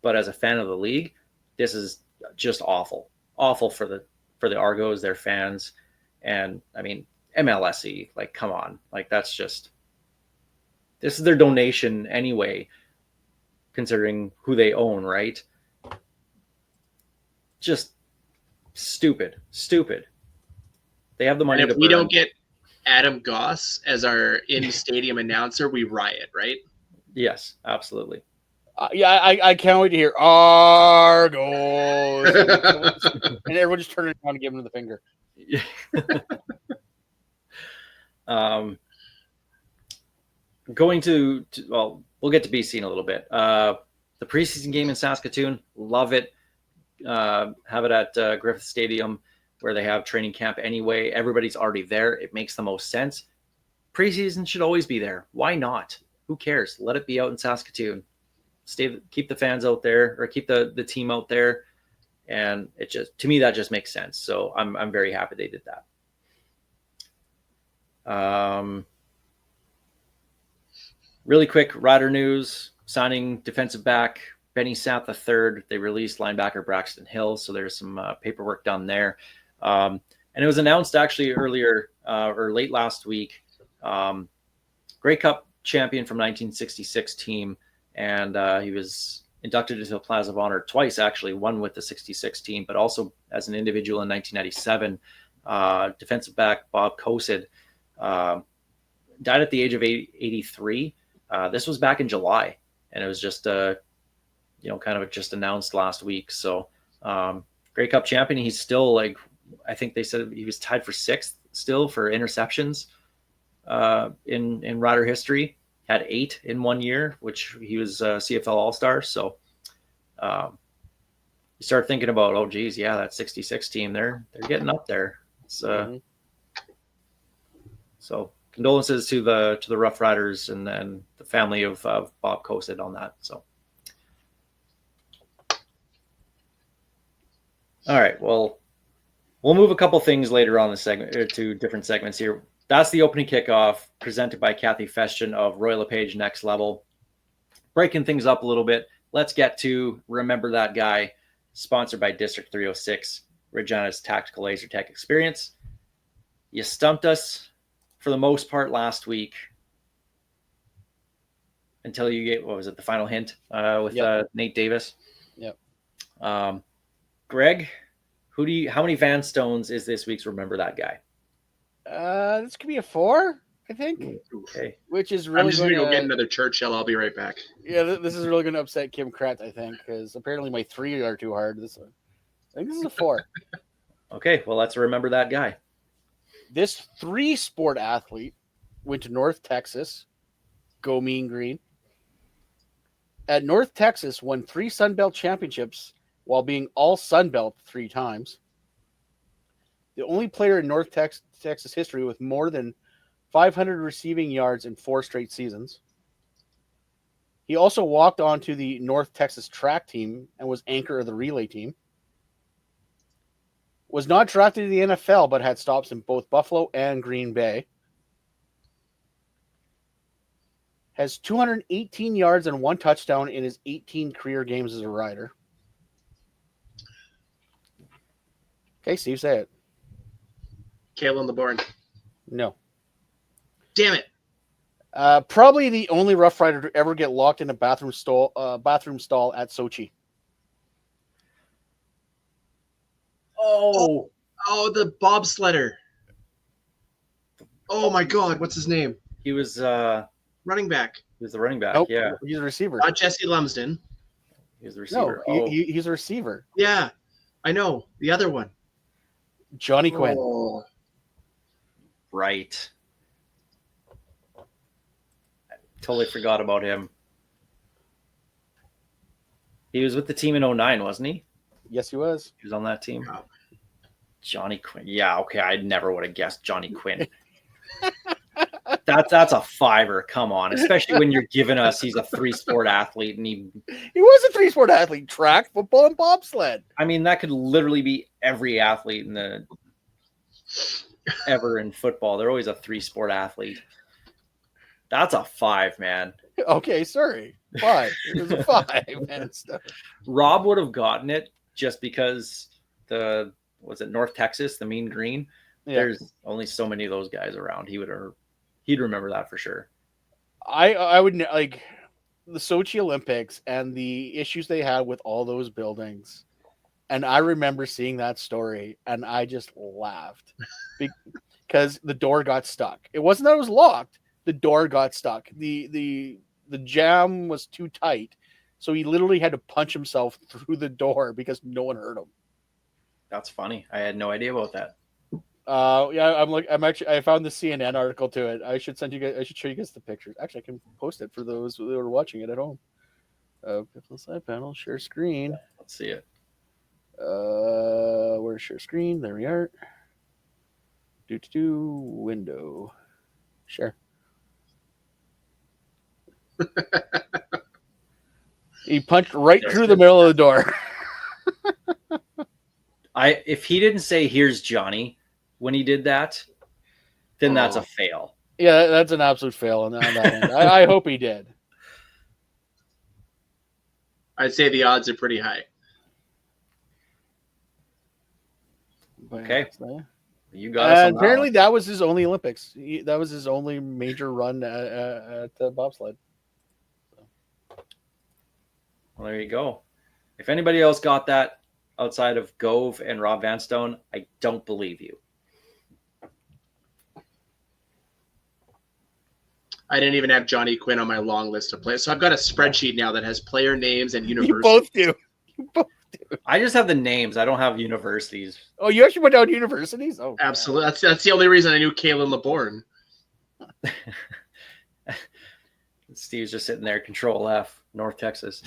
But as a fan of the league, this is just awful for the Argos, their fans. And I mean, MLSE, like, come on, like, this is their donation anyway, considering who they own, right? Just stupid. They have the money. And if we don't get Adam Goss as our in-stadium announcer, we riot, right? Yes, absolutely. Yeah, I can't wait to hear Argos. And everyone just turn around and give him the finger. Going to well, we'll get to BC in a little bit. The preseason game in Saskatoon, love it. Have it at Griffith Stadium, where they have training camp anyway. Everybody's already there. It makes the most sense. Preseason should always be there. Why not? Who cares? Let it be out in Saskatoon. Keep the fans out there, or keep the team out there, and it just, to me, that just makes sense. So I'm very happy they did that. Really quick, Rider news: signing defensive back Benny Sapp III. They released linebacker Braxton Hill, so there's some paperwork done there. And it was announced actually earlier or late last week. Grey Cup champion from 1966 team. And he was inducted into the Plaza of Honor twice, actually, one with the 66 team, but also as an individual in 1997. Defensive back Bob Kosid died at the age of 83. This was back in July, and it was just, kind of just announced last week. So Grey Cup champion. He's still, like, I think they said he was tied for 6th still for interceptions in Rider history. Had 8 in 1 year, which he was CFL All-Star. So you start thinking about, oh geez, yeah, that 66 team, they're getting up there. It's, So condolences to the Rough Riders and then the family of Bob Kosid on that. So all right, well, we'll move a couple things later on the segment to different segments here. That's the opening kickoff presented by Kathy Festian of Royal LePage Next Level. Breaking things up a little bit, let's get to Remember That Guy, sponsored by District 306, Regina's Tactical Laser Tech Experience. You stumped us for the most part last week until you get, what was it, the final hint with Nate Davis. Yep. Greg, how many Vanstones is this week's Remember That Guy? This could be a 4, I think. Okay. Which is really I'm just going to go get another Churchill. I'll be right back. Yeah, this is really going to upset Kim Kratz, I think, because apparently my 3 are too hard. I think this is a 4. Okay, well, let's remember that guy. This 3-sport athlete went to North Texas. Go Mean Green. At North Texas, won 3 Sun Belt championships while being all Sun Belt 3 times. The only player in North Texas history with more than 500 receiving yards in 4 straight seasons. He also walked onto the North Texas track team and was anchor of the relay team. Was not drafted to the NFL, but had stops in both Buffalo and Green Bay. Has 218 yards and 1 touchdown in his 18 career games as a Rider. Okay, Steve, say it. Kalen LeBourne. No. Damn it. Probably the only Rough Rider to ever get locked in a bathroom stall at Sochi. Oh, the bobsledder. Oh my God, what's his name? he was Running back. the running back. Nope, Yeah. he's a receiver. Not Jesse Lumsden. He's the No, receiver. Oh, he's a receiver. Yeah, I know. The other one. Johnny Quinn. Oh, right. Totally forgot about him. He was with the team in 09, wasn't he? Yes, he was. He was on that team. wow. Johnny Quinn. Yeah, okay. I never would have guessed Johnny Quinn. That's a fiver. Come on, especially when you're giving us he's a 3-sport athlete and He was a 3-sport athlete: track, football, and bobsled. I mean that could literally be every athlete in the ever in football. They're always a 3-sport athlete. That's a 5, man. Okay, sorry. 5. It was a 5, man. Rob would have gotten it just because was it North Texas, the Mean Green? Yeah. There's only so many of those guys around. He'd remember that for sure. I would like the Sochi Olympics and the issues they had with all those buildings. And I remember seeing that story and I just laughed because the door got stuck. It wasn't that it was locked. The door got stuck. The jam was too tight. So he literally had to punch himself through the door because no one heard him. That's funny. I had no idea about that. Yeah, I found the CNN article to it. I should show you guys the pictures. Actually, I can post it for those who are watching it at home. Piffles side panel, share screen. Let's see it. Where's share screen? There we are. Window. Share. He punched right through the middle of the door. If he didn't say here's Johnny when he did that, then that's a fail. Yeah, that's an absolute fail on that end. I hope he did. I'd say the odds are pretty high. Okay. You got us. Apparently, that was his only Olympics. That was his only major run at the bobsled. Well, there you go. If anybody else got that outside of Gove and Rob Vanstone, I don't believe you. I didn't even have Johnny Quinn on my long list of players. So I've got a spreadsheet now that has player names and You universities. both do. I just have the names. I don't have universities. Oh, you actually went down universities? Oh, Absolutely. That's the only reason I knew Kalen LeBourne. Steve's just sitting there, Control F, North Texas.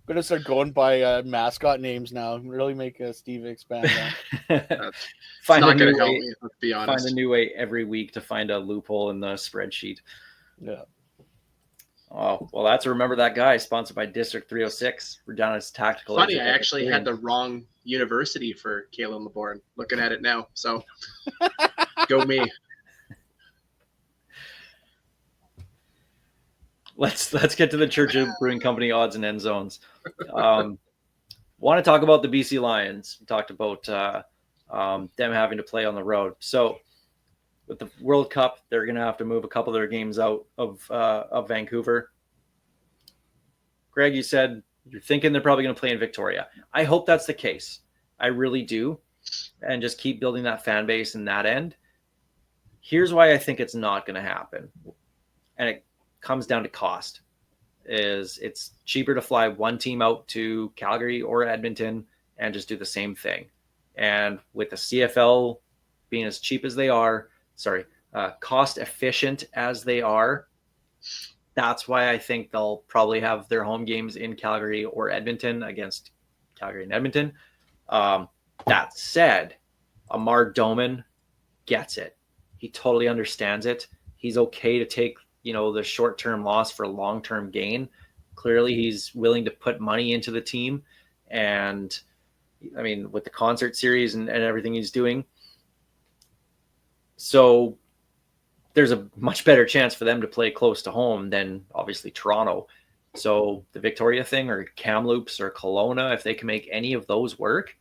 Gonna start going by mascot names now. Really make Steve expand that. It's Find not a going new to help way. me, let's be honest. Find a new way every week to find a loophole in the spreadsheet. Yeah. Oh, well, that's Remember That Guy, sponsored by District 306. We're down as tactical. Funny, I actually had the wrong university for Kalen LeBourne. Looking at it now, so go me. Let's get to the Churchill Brewing Company odds and end zones. Want to talk about the BC Lions? We talked about them having to play on the road. So with the World Cup, they're going to have to move a couple of their games out of Vancouver. Greg, you said you're thinking they're probably going to play in Victoria. I hope that's the case. I really do. And just keep building that fan base in that end. Here's why I think it's not going to happen. And it comes down to cost. It's cheaper to fly one team out to Calgary or Edmonton and just do the same thing. And with the CFL being as cheap as they are, cost efficient as they are, that's why I think they'll probably have their home games in Calgary or Edmonton against Calgary and Edmonton. That said, Amar Doman gets it. He totally understands it. He's okay to take, the short-term loss for long-term gain. Clearly, he's willing to put money into the team. And, I mean, with the concert series and everything he's doing. So there's a much better chance for them to play close to home than, obviously, Toronto. So the Victoria thing or Kamloops or Kelowna, if they can make any of those work,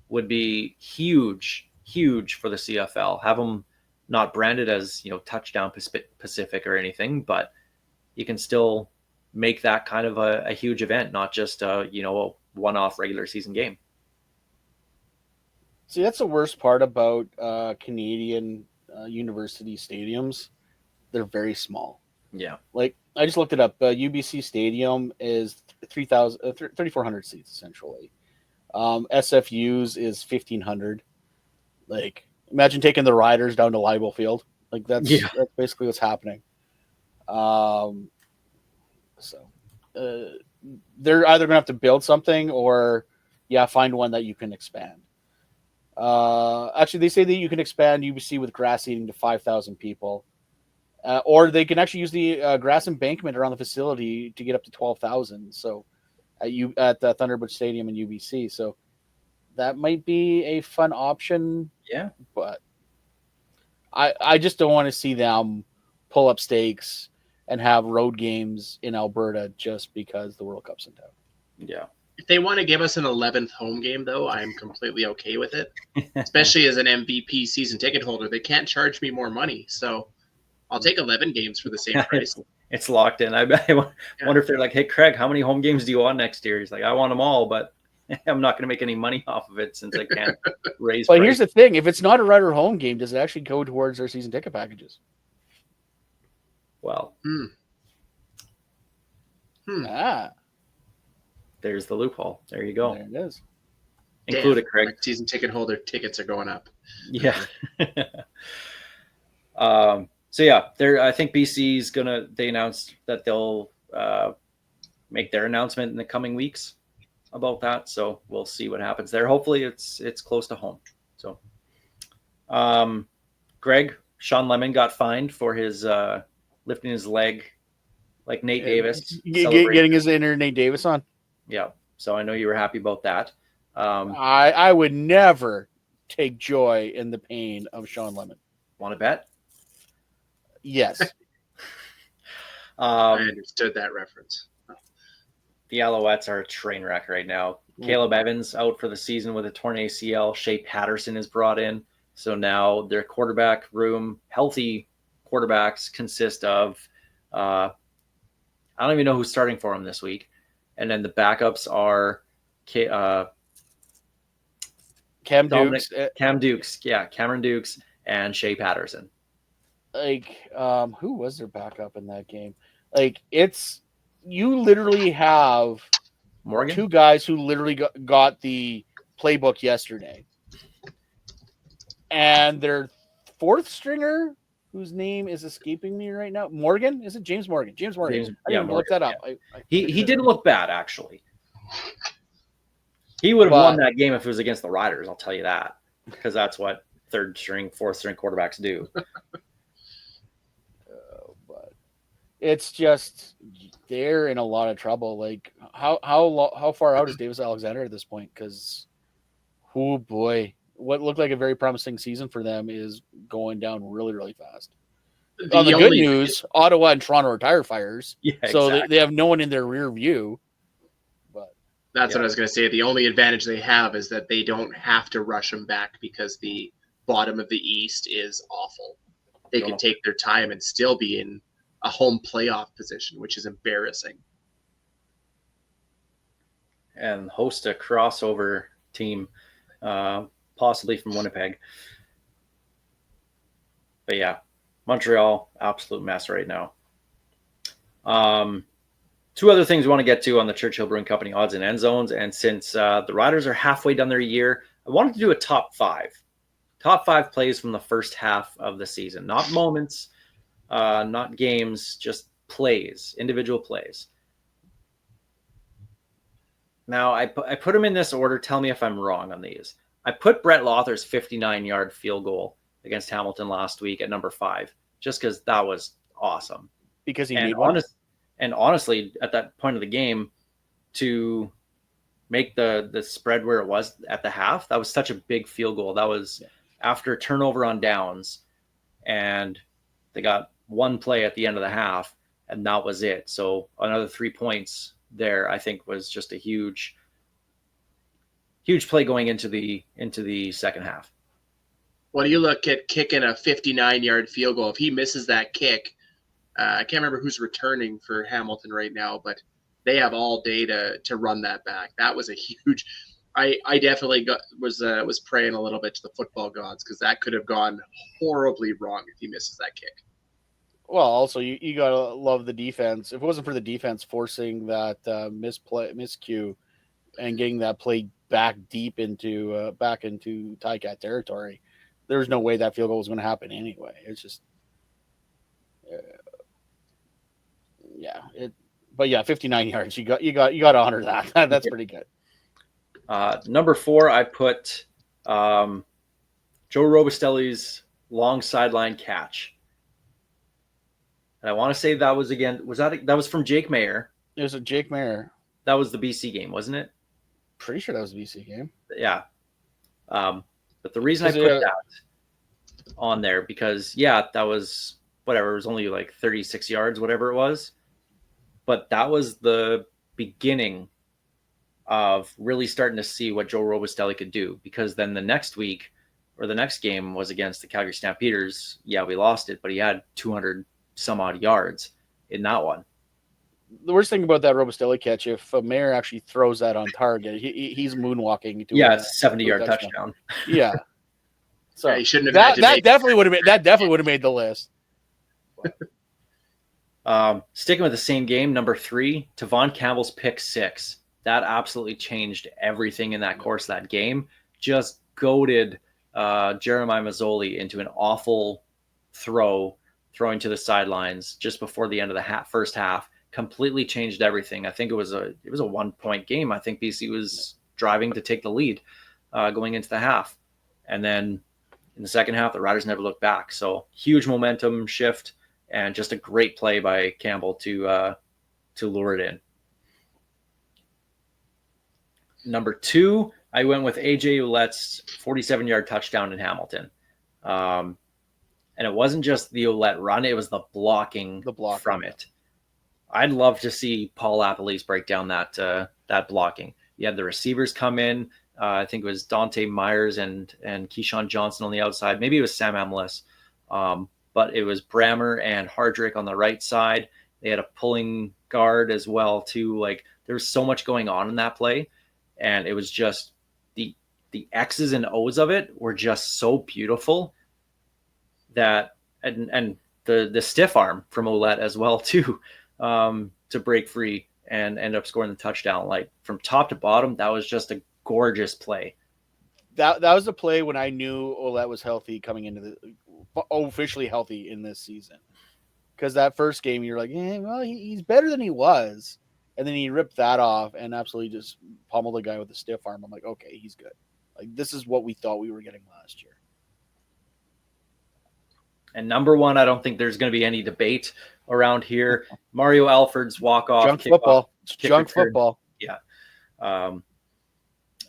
would be huge, huge for the CFL. Have them not branded as, Touchdown Pacific or anything, but you can still make that kind of a huge event, not just a one-off regular season game. See, that's the worst part about Canadian university stadiums. They're very small. Yeah. Like I just looked it up. UBC Stadium is 3,400 seats essentially. SFU's is 1,500. Like, imagine taking the Riders down to Leibel Field. Like that's basically what's happening. So they're either gonna have to build something or find one that you can expand. Actually, they say that you can expand UBC with grass seating to 5,000 people. Or they can actually use the grass embankment around the facility to get up to 12,000. So at the Thunderbird Stadium in UBC. So that might be a fun option. Yeah. But I just don't want to see them pull up stakes and have road games in Alberta just because the World Cup's in town. Yeah. If they want to give us an 11th home game, though, I'm completely okay with it. Especially as an MVP season ticket holder, they can't charge me more money. So I'll take 11 games for the same price. It's locked in. I wonder if they're like, hey, Craig, how many home games do you want next year? He's like, I want them all, but I'm not going to make any money off of it since I can't raise But price. here's the thing. If it's not a Rider home game, does it actually go towards their season ticket packages? Well, there's the loophole. There you go. There it is. Include it, Craig. My season ticket holder tickets are going up. Yeah. So yeah, I think BC's they announced that they'll make their announcement in the coming weeks about that. So we'll see what happens there. Hopefully it's close to home. So Greg, Sean Lemon got fined for his lifting his leg like Nate Davis. Getting his inner Nate Davis on. Yeah. So I know you were happy about that. I would never take joy in the pain of Sean Lemon. Want to bet? Yes. I understood that reference. The Alouettes are a train wreck right now. Caleb Evans out for the season with a torn ACL. Shea Patterson is brought in. So now their quarterback room, healthy quarterbacks, consist of I don't even know who's starting for them this week. And then the backups are Cam Dukes. Cam Dukes. Yeah, Cameron Dukes and Shea Patterson. Like, who was their backup in that game? Like, you literally have Morgan? two guys who literally got the playbook yesterday. And their fourth stringer, whose name is escaping me right now, Morgan? Is it James Morgan? James Morgan. I didn't look that up. Yeah. He didn't look bad, actually. He would have won that game if it was against the Riders, I'll tell you that. Because that's what third string, fourth string quarterbacks do. But it's just they're in a lot of trouble. Like how far out is Davis Alexander at this point? Because oh boy, what looked like a very promising season for them is going down really, really fast. On the good news, Ottawa and Toronto are tire fires, so they have no one in their rear view. But that's what I was going to say. The only advantage they have is that they don't have to rush them back because the bottom of the East is awful. They can take their time and still be in a home playoff position, which is embarrassing. And host a crossover team, possibly from Winnipeg. But yeah, Montreal, absolute mess right now. Two other things we want to get to on the Churchill Brewing Company odds and end zones. And since the Riders are halfway done their year, I wanted to do a top five plays from the first half of the season. Not moments, not games, just plays, individual plays. Now, I put them in this order. Tell me if I'm wrong on these. I put Brett Lother's 59-yard field goal against Hamilton last week at number 5, just because that was awesome. Because he made one. And honestly, at that point of the game, to make the spread where it was at the half, that was such a big field goal. That was after a turnover on downs, and they got one play at the end of the half, and that was it. So another 3 points there, I think, was just a huge play going into the second half. Well, you look at kicking a 59-yard field goal. If he misses that kick, I can't remember who's returning for Hamilton right now, but they have all day to run that back. That was a huge. I definitely was praying a little bit to the football gods because that could have gone horribly wrong if he misses that kick. Well, also you gotta love the defense. If it wasn't for the defense forcing that miscue and getting that play back deep into Ticat territory, there's no way that field goal was going to happen anyway. It's just, yeah. But yeah, 59 yards. You got to honor that. That's pretty good. Number 4, I put Joe Robustelli's long sideline catch. And I want to say that was that was from Jake Mayer. It was a Jake Mayer. That was the BC game, wasn't it? Pretty sure that was a BC game. Yeah. But the reason I put that on there because that was whatever, it was only like 36 yards, whatever it was. But that was the beginning of really starting to see what Joe Robustelli could do, because then the next week or the next game was against the Calgary Stampeders. Yeah, we lost it, but he had 200 some odd yards in that one. The worst thing about that Robustelli catch, if Mayer actually throws that on target, he's moonwalking to a 70-yard touchdown. Yeah. So he shouldn't have that definitely would have made the list. Sticking with the same game, number 3, Tavon Campbell's pick 6. That absolutely changed everything in that course of that game. Just goaded Jeremiah Mazzoli into an awful throwing to the sidelines just before the end of the first half. Completely changed everything. I think it was a 1-point game. I think BC was driving to take the lead going into the half. And then in the second half, the Riders never looked back. So huge momentum shift and just a great play by Campbell to lure it in. Number 2, I went with AJ Ouellette's 47-yard touchdown in Hamilton. And it wasn't just the Ouellette run, it was the blocking from it. I'd love to see Paul Lapalisse break down that blocking. You had the receivers come in. I think it was Dante Myers and Keyshawn Johnson on the outside. Maybe it was Sam Amelis. But it was Brammer and Hardrick on the right side. They had a pulling guard as well, too. Like, there was so much going on in that play. And it was just the X's and O's of it were just so beautiful that, and the stiff arm from Ouellette as well, too. To break free and end up scoring the touchdown. Like, from top to bottom, that was just a gorgeous play. That was the play when I knew Ouellette was healthy coming into officially healthy in this season. Because that first game, you're like, well, he's better than he was. And then he ripped that off and absolutely just pummeled the guy with a stiff arm. I'm like, okay, he's good. Like, this is what we thought we were getting last year. And number 1, I don't think there's going to be any debate around here. Mario Alford's walk-off. Junk football. Junk football. Yeah.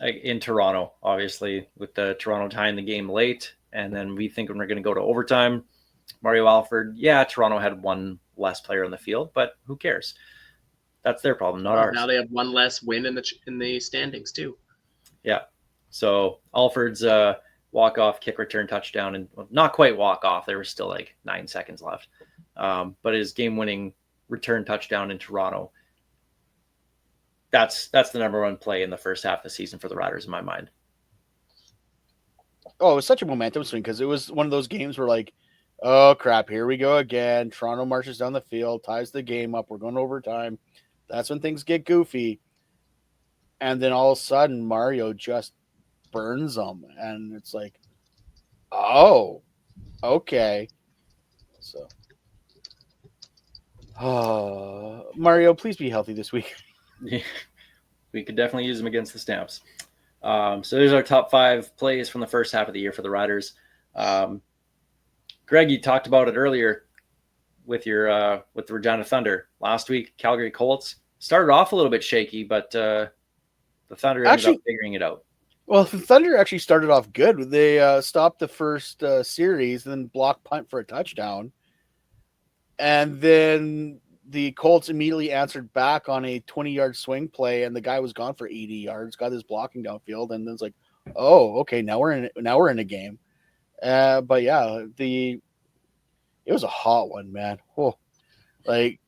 In Toronto, obviously, with the Toronto tying the game late. And then we think we're going to go to overtime. Mario Alford, Toronto had one less player on the field, but who cares? That's their problem, not ours. Now they have one less win in the standings, too. Yeah. So Alford's walk-off kick return touchdown, and not quite walk-off. There was still like 9 seconds left. But his game-winning return touchdown in Toronto, that's the number 1 play in the first half of the season for the Riders in my mind. Oh, it was such a momentum swing because it was one of those games where, like, oh, crap, here we go again. Toronto marches down the field, ties the game up. We're going to overtime. That's when things get goofy. And then all of a sudden, Mario just burns them. And it's like, oh, okay. So, Mario, please be healthy this week. We could definitely use them against the Stamps. So there's our top 5 plays from the first half of the year for the Riders. Greg, you talked about it earlier with the Regina Thunder last week. Calgary Colts started off a little bit shaky, but the Thunder ended up figuring it out. Well, the Thunder actually started off good. They stopped the first series, then blocked punt for a touchdown, and then the Colts immediately answered back on a 20-yard swing play, and the guy was gone for 80 yards. Got his blocking downfield, and then it's like, oh, okay, now we're in a game. But yeah, it was a hot one, man. Oh, like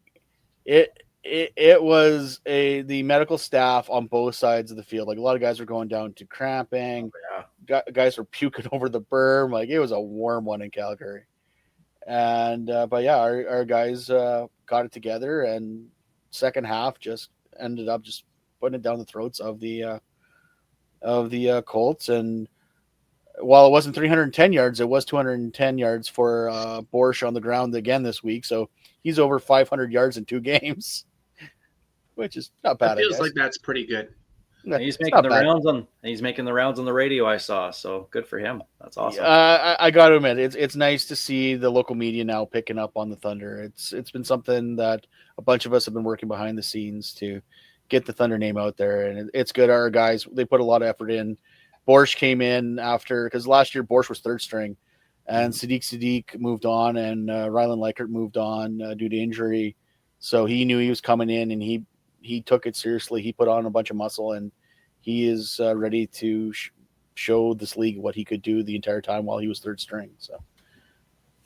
it was the medical staff on both sides of the field. Like, a lot of guys were going down to cramping. Oh, yeah. Guys were puking over the berm. Like, it was a warm one in Calgary. And but yeah, our guys got it together, and second half just ended up just putting it down the throats of the Colts. And while it wasn't 310 yards, it was 210 yards for Borsch on the ground again this week. So he's over 500 yards in 2 games, which is not bad. That feels I guess. like that's pretty good. And he's It's making not the bad. rounds on. He's making the rounds on the radio. I saw. So good for him. That's awesome. I got to admit, it's nice to see the local media now picking up on the Thunder. It's been something that a bunch of us have been working behind the scenes to get the Thunder name out there, and it's good. Our guys, they put a lot of effort in. Borsch came in after, because last year Borsch was third string, and Sadiq moved on, and Rylan Leichert moved on due to injury. So he knew he was coming in, and he took it seriously. He put on a bunch of muscle, and he is ready to show this league what he could do the entire time while he was third string. So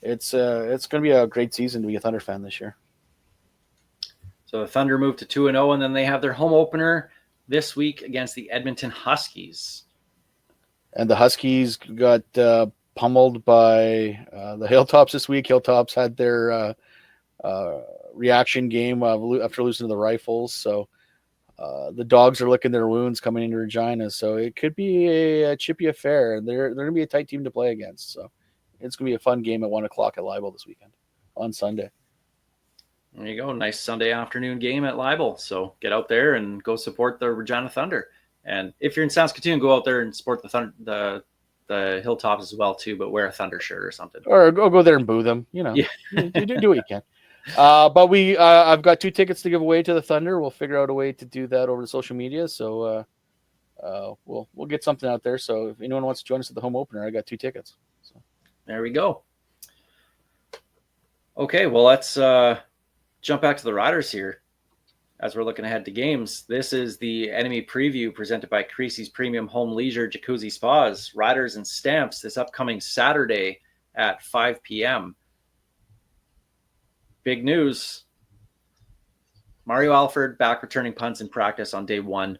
it's going to be a great season to be a Thunder fan this year. So the Thunder moved to 2-0, and then they have their home opener this week against the Edmonton Huskies. And the Huskies got pummeled by the Hilltops this week. Hilltops had their reaction game after losing to the Rifles. So the Dogs are licking their wounds coming into Regina. So it could be a chippy affair. They're going to be a tight team to play against. So it's going to be a fun game at 1 o'clock at Leibel this weekend on Sunday. There you go. Nice Sunday afternoon game at Leibel. So get out there and go support the Regina Thunder. And if you're in Saskatoon, go out there and support the Hilltops as well too. But wear a Thunder shirt or something. Or go there and boo them. You know, Yeah. do what you can. But I've got 2 tickets to give away to the Thunder. We'll figure out a way to do that over the social media. So we'll get something out there. So if anyone wants to join us at the home opener, I got 2 tickets. So There we go. Okay, well, let's jump back to the Riders here as we're looking ahead to games. This is the enemy preview presented by Creasy's Premium Home Leisure Jacuzzi Spas, Riders and Stamps this upcoming Saturday at 5 p.m. Big news. Mario Alford back returning punts in practice on day 1.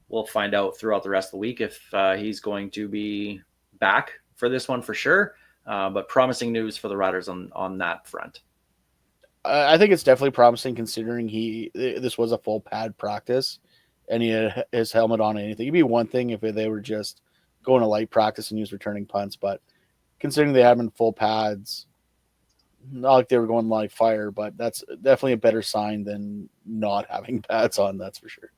We'll find out throughout the rest of the week if he's going to be back for this one for sure. But promising news for the Riders on that front. I think it's definitely promising considering this was a full pad practice and he had his helmet on and anything. It'd be one thing if they were just going to light practice and he was returning punts, but considering they had him in full pads, not like they were going live fire, but that's definitely a better sign than not having pads on, that's for sure.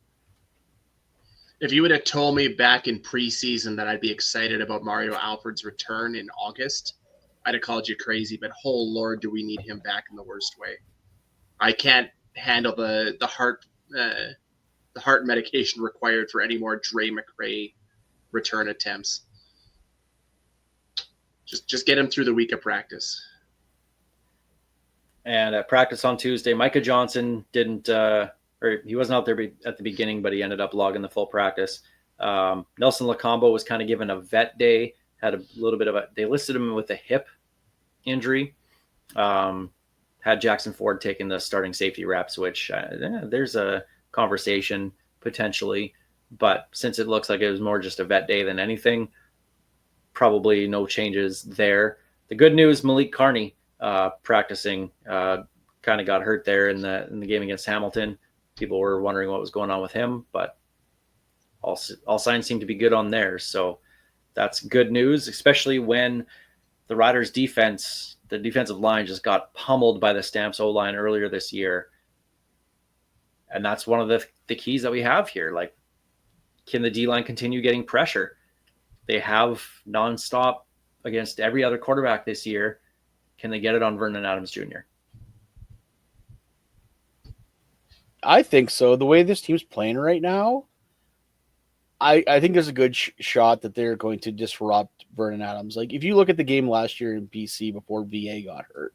If you would have told me back in preseason that I'd be excited about Mario Alford's return in August, I'd have called you crazy, but oh Lord, do we need him back in the worst way. I can't handle the heart medication required for any more Dre McRae return attempts. Just get him through the week of practice. And at practice on Tuesday, Micah Johnson didn't, or he wasn't out there at the beginning, but he ended up logging the full practice. Nelson Lacombo was kind of given a vet day, had a little bit of they listed him with a hip injury. Had Jackson Ford taking the starting safety reps, which there's a conversation potentially, but since it looks like it was more just a vet day than anything, probably no changes there. The good news, Malik Carney practicing kind of got hurt there in the game against Hamilton. People were wondering what was going on with him, but all signs seem to be good on there. So that's good news, especially when the Riders' defense, the defensive line, just got pummeled by the Stamps O-line earlier this year. And that's one of the keys that we have here. Like, can the D-line continue getting pressure? They have nonstop against every other quarterback this year. Can they get it on Vernon Adams Jr.? I think so. The way this team's playing right now, I think there's a good shot that they're going to disrupt Vernon Adams. Like, if you look at the game last year in BC before VA got hurt,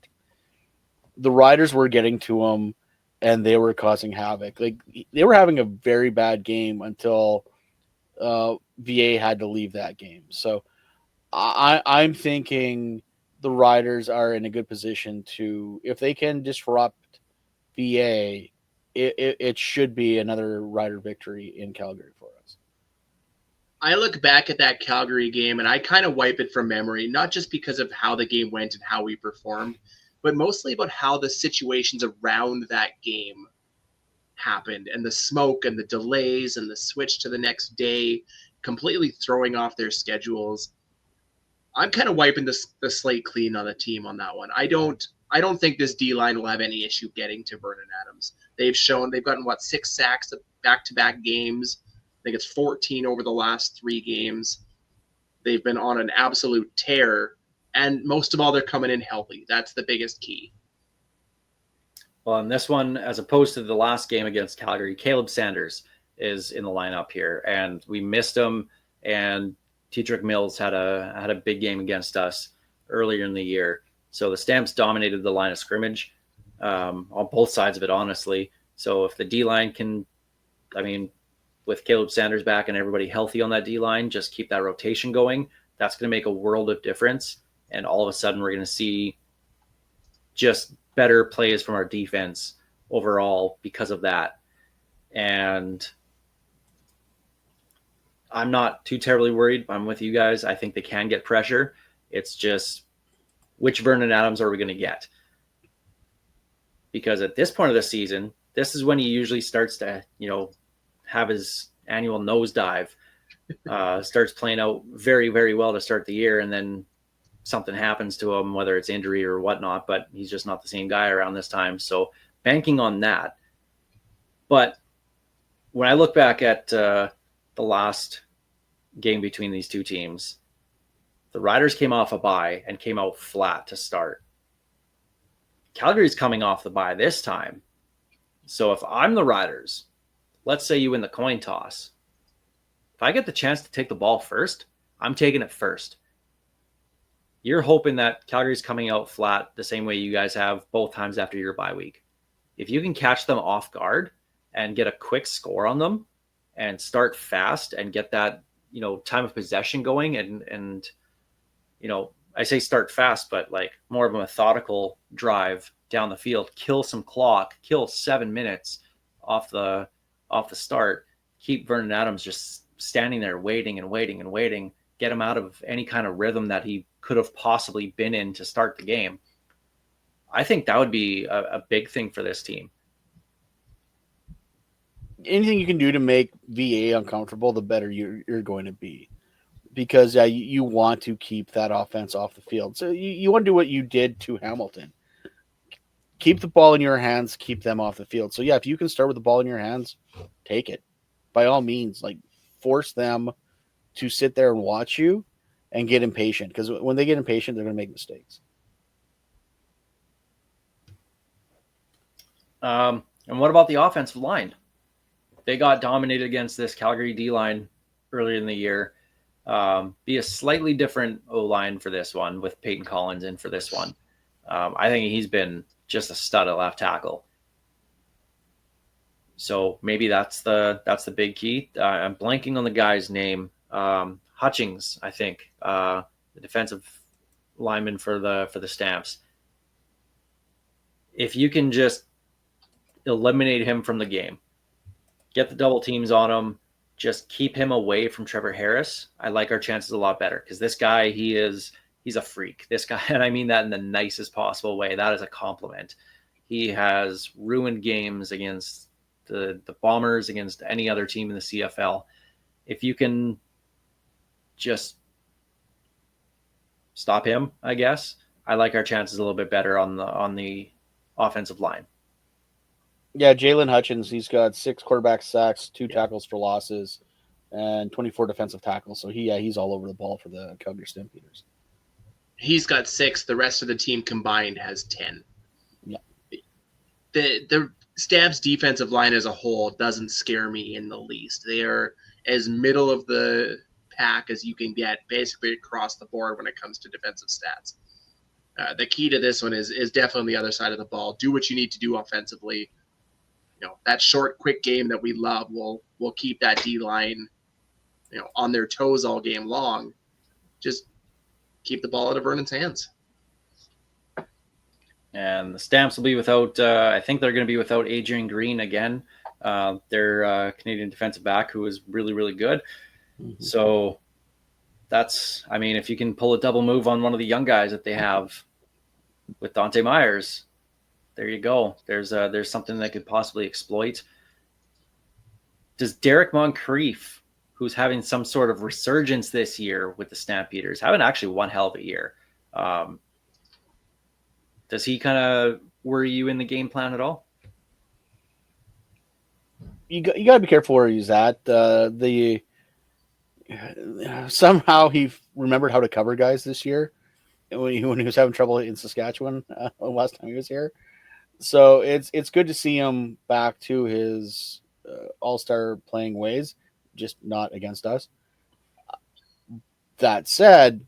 the Riders were getting to him and they were causing havoc. Like, they were having a very bad game until VA had to leave that game. So I'm thinking the Riders are in a good position to, if they can disrupt VA, it should be another Rider victory in Calgary for us. I look back at that Calgary game and I kind of wipe it from memory, not just because of how the game went and how we performed, but mostly about how the situations around that game happened and the smoke and the delays and the switch to the next day, completely throwing off their schedules. I'm kind of wiping the slate clean on the team on that one. I don't think this D line will have any issue getting to Vernon Adams. They've gotten 6 sacks back-to-back games. I think it's 14 over the last 3 games. They've been on an absolute tear, and most of all, they're coming in healthy. That's the biggest key. Well, in this one, as opposed to the last game against Calgary, Caleb Sanders is in the lineup here, and we missed him. And Tetrick Mills had a big game against us earlier in the year. So the Stamps dominated the line of scrimmage on both sides of it, honestly. So if the D-line can, with Caleb Sanders back and everybody healthy on that D-line, just keep that rotation going, that's going to make a world of difference. And all of a sudden, we're going to see just better plays from our defense overall because of that. And I'm not too terribly worried. I'm with you guys. I think they can get pressure. It's just, which Vernon Adams are we going to get? Because at this point of the season, this is when he usually starts to, have his annual nosedive, starts playing out very, very well to start the year. And then something happens to him, whether it's injury or whatnot, but he's just not the same guy around this time. So banking on that. But when I look back at the last game between these two teams, the Riders came off a bye and came out flat to start. Calgary's coming off the bye this time. So if I'm the Riders, let's say you win the coin toss. If I get the chance to take the ball first, I'm taking it first. You're hoping that Calgary's coming out flat the same way you guys have both times after your bye week. If you can catch them off guard and get a quick score on them and start fast and get that, time of possession going and I say start fast, but like more of a methodical drive down the field, kill some clock, kill 7 minutes off the start, keep Vernon Adams just standing there waiting and waiting and waiting, get him out of any kind of rhythm that he could have possibly been in to start the game. I think that would be a big thing for this team. Anything you can do to make VA uncomfortable, the better you're going to be. Because you want to keep that offense off the field. So you want to do what you did to Hamilton. Keep the ball in your hands, keep them off the field. So, if you can start with the ball in your hands, take it. By all means, force them to sit there and watch you and get impatient. Because when they get impatient, they're going to make mistakes. And what about the offensive line? They got dominated against this Calgary D-line earlier in the year. Be a slightly different O-line for this one with Peyton Collins in for this one. I think he's been just a stud at left tackle. So maybe that's the big key. I'm blanking on the guy's name. Hutchings, I think, the defensive lineman for the Stamps. If you can just eliminate him from the game, get the double teams on him, just keep him away from Trevor Harris, I like our chances a lot better because this guy, he's a freak. This guy, and I mean that in the nicest possible way. That is a compliment. He has ruined games against the Bombers, against any other team in the CFL. If you can just stop him, I guess, I like our chances a little bit better on the offensive line. Yeah, Jalen Hutchins, he's got 6 quarterback sacks, 2 tackles for losses, and 24 defensive tackles. So he's all over the ball for the Calgary Stampeders. He's got 6. The rest of the team combined has 10. Yeah. The Stamps defensive line as a whole doesn't scare me in the least. They are as middle of the pack as you can get, basically across the board when it comes to defensive stats. The key to this one is definitely on the other side of the ball. Do what you need to do offensively. That short, quick game that we love will keep that D-line, on their toes all game long. Just keep the ball out of Vernon's hands. And the Stamps will be without, I think they're going to be without Adrian Green again. Their Canadian defensive back, who is really, really good. Mhm. So that's, I mean, if you can pull a double move on one of the young guys that they have with Dante Myers, there you go. There's something that could possibly exploit. Does Derek Moncrief, who's having some sort of resurgence this year with the Stampeders, having actually one hell of a year, does he kind of worry you in the game plan at all? You got to be careful where he's at. Somehow he remembered how to cover guys this year when he was having trouble in Saskatchewan last time he was here. So it's good to see him back to his all-star playing ways, just not against us. That said,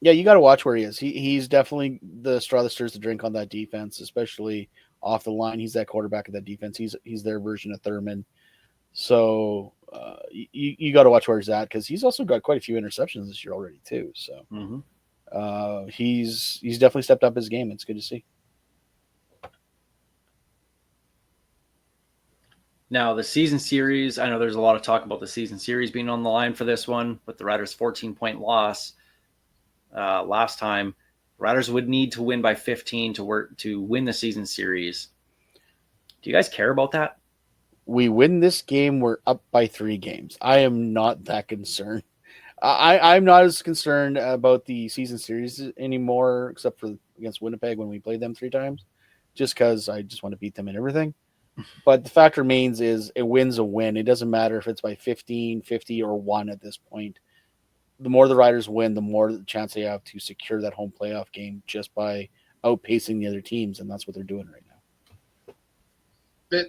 yeah, you got to watch where he is. He's definitely the straw that stirs the drink on that defense, especially off the line. He's that quarterback of that defense. He's their version of Thurman. So you got to watch where he's at because he's also got quite a few interceptions this year already too. So he's definitely stepped up his game. It's good to see. Now, the season series, I know there's a lot of talk about the season series being on the line for this one with the Riders' 14-point loss last time. Riders would need to win by 15 to win the season series. Do you guys care about that? We win this game, we're up by 3 games. I am not that concerned. I'm not as concerned about the season series anymore, except for against Winnipeg when we played them 3 times, just because I just want to beat them in everything. But the fact remains is a win's a win. It doesn't matter if it's by 15, 50, or 1 at this point. The more the Riders win, the more the chance they have to secure that home playoff game just by outpacing the other teams, and that's what they're doing right now.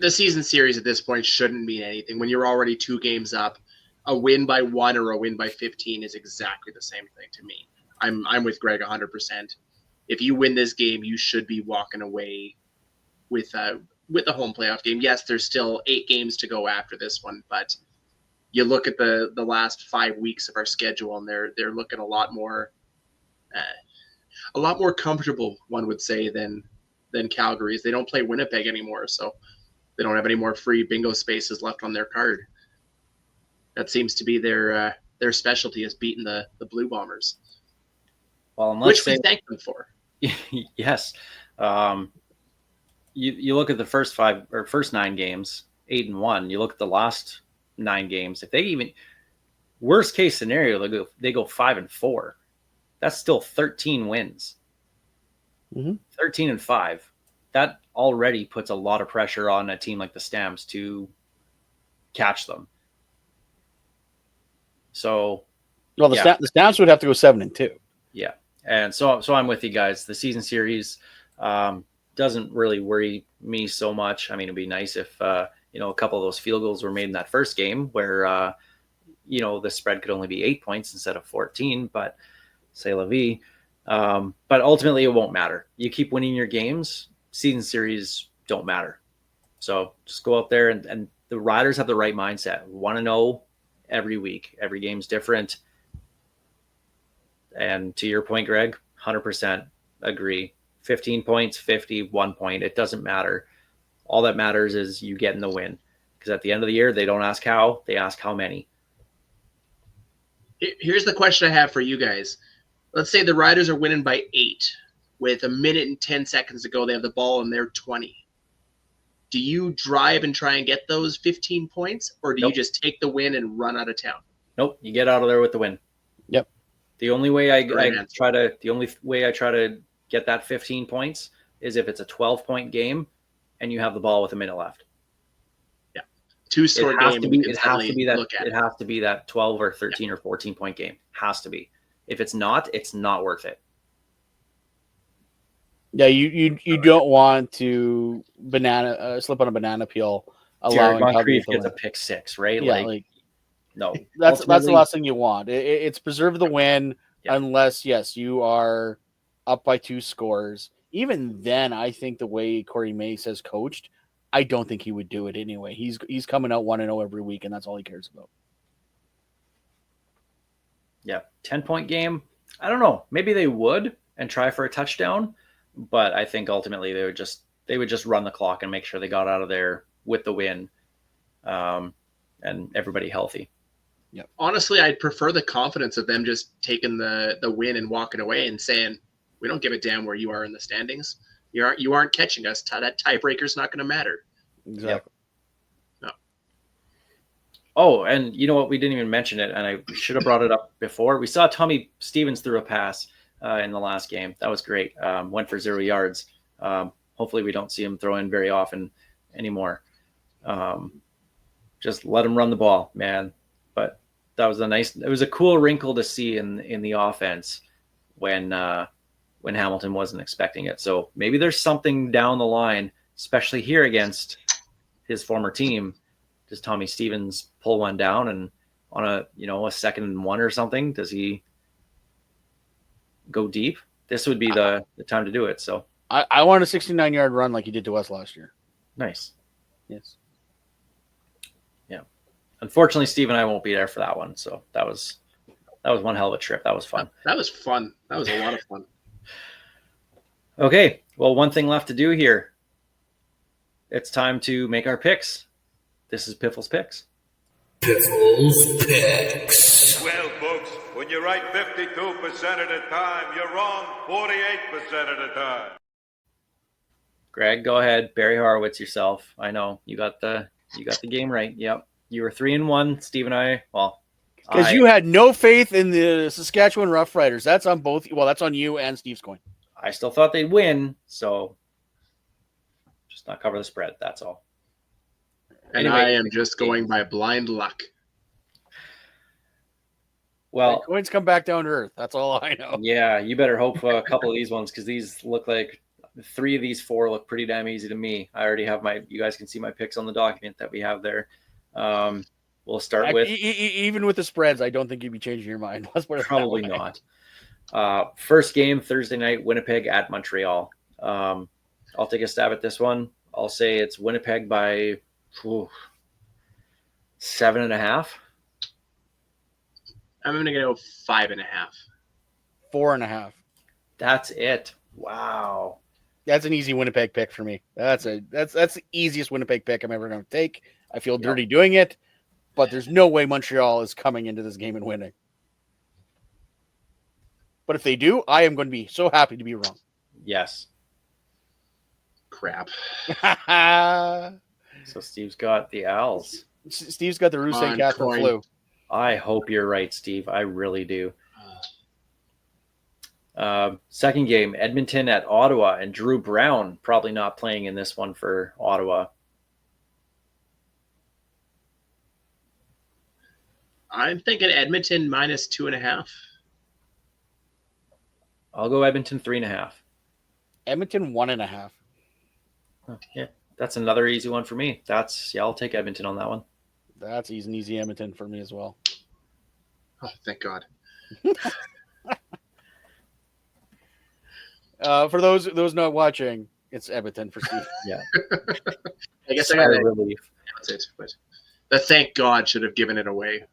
The season series at this point shouldn't mean anything. When you're already 2 games up, a win by 1 or a win by 15 is exactly the same thing to me. I'm with Greg 100%. If you win this game, you should be walking away with the home playoff game. Yes, there's still 8 games to go after this one, but you look at the last 5 weeks of our schedule, and they're looking a lot more comfortable, one would say, than Calgary's. They don't play Winnipeg anymore, so they don't have any more free bingo spaces left on their card. That seems to be their specialty, is beating the Blue Bombers. Well, which we thank them for. Yes. You look at the first 9 games, 8-1. You look at the last 9 games. If they even worst case scenario, they go 5-4. That's still 13 wins. 13-5. That already puts a lot of pressure on a team like the Stamps to catch them. So, the Stamps would have to go 7-2. Yeah, and so I'm with you guys. The season series doesn't really worry me so much. I mean, it'd be nice if a couple of those field goals were made in that first game where the spread could only be 8 points instead of 14. But c'est la vie. But ultimately, it won't matter. You keep winning your games. Season series don't matter. So just go out there and the Riders have the right mindset. Want to know every week. Every game's different. And to your point, Greg, 100% agree. 15 points, 50, 1 point. It doesn't matter. All that matters is you getting the win. Because at the end of the year, they don't ask how, they ask how many. Here's the question I have for you guys. Let's say the Riders are winning by 8. With 1 minute and 10 seconds to go, they have the ball in their 20. Do you drive and try and get those 15 points, or do you just take the win and run out of town? Nope, you get out of there with the win. Yep. The only way I try to get that 15 points is if it's a 12-point game and you have the ball with 1 minute left. Yeah, 2-score game. It has to be that 12 or 13 or 14-point game. Has to be. If it's not worth it. Yeah, you don't want to slip on a banana peel. Derek Moncrief gets a pick 6, right? Yeah, no. That's the last thing you want. It's preserve the win unless you are up by 2 scores. Even then, I think the way Corey Mace has coached, I don't think he would do it anyway. He's coming out 1-0 every week, and that's all he cares about. Yeah, 10-point game. I don't know. Maybe they would and try for a touchdown. But I think ultimately they would just run the clock and make sure they got out of there with the win, and everybody healthy. Honestly, I'd prefer the confidence of them just taking the win and walking away and saying, "We don't give a damn where you are in the standings. You aren't catching us. That tiebreaker's not going to matter." Exactly. No. Oh, and you know what? We didn't even mention it, and I should have brought it up before. We saw Tommy Stevens threw a pass in the last game. That was great. Went for 0 yards. Hopefully, we don't see him throw in very often anymore. Just let him run the ball, man. But that was it was a cool wrinkle to see in the offense when Hamilton wasn't expecting it. So maybe there's something down the line, especially here against his former team. Does Tommy Stevens pull one down and on a 2nd and 1 or something? Does he go deep? This would be the time to do it. So I want a 69-yard run like he did to us last year. nice. Yes. Yeah. Unfortunately, Steve and I won't be there for that one. So that was one hell of a trip. That was fun. That was fun. That was a lot of fun. Okay. Well, one thing left to do here. It's time to make our picks. This is Piffles Picks. Piffles Picks. Well, folks, when you're right 52% of the time, you're wrong 48% of the time. Greg, go ahead. Barry Horowitz yourself. I know you got the game right. Yep. You were 3-1. Steve and I, Because you had no faith in the Saskatchewan Roughriders. That's on both. Well, that's on you and Steve's coin. I still thought they'd win, so just not cover the spread. That's all. And Anyway, I am just going by blind luck. Well, coins come back down to earth. That's all I know. yeah, you better hope a couple of these ones, because these look like 3 of these 4 look pretty damn easy to me. I already have you guys can see my picks on the document that we have there. We'll start with even with the spreads. I don't think you'd be changing your mind. probably not. First game Thursday night, Winnipeg at Montreal. I'll take a stab at this one. I'll say it's Winnipeg by 7.5. I'm going to go 5.5. 4.5. That's it. Wow. That's an easy Winnipeg pick for me. That's the easiest Winnipeg pick I'm ever going to take. I feel dirty doing it, but there's no way Montreal is coming into this game and winning. But if they do, I am going to be so happy to be wrong. Yes. Crap. So Steve's got the Owls. Steve's got the Rue St. Catherine coin. flu. I hope you're right, Steve. I really do. Second game, Edmonton at Ottawa, and Drew Brown probably not playing in this one for Ottawa. I'm thinking Edmonton minus 2.5. I'll go Edmonton 3.5. Edmonton 1.5. Yeah, that's another easy one for me. I'll take Edmonton on that one. That's an easy Edmonton for me as well. Oh, thank God. For those not watching, it's Edmonton for Steve. Yeah. I guess I got to relief. announce it, but the thank God should have given it away.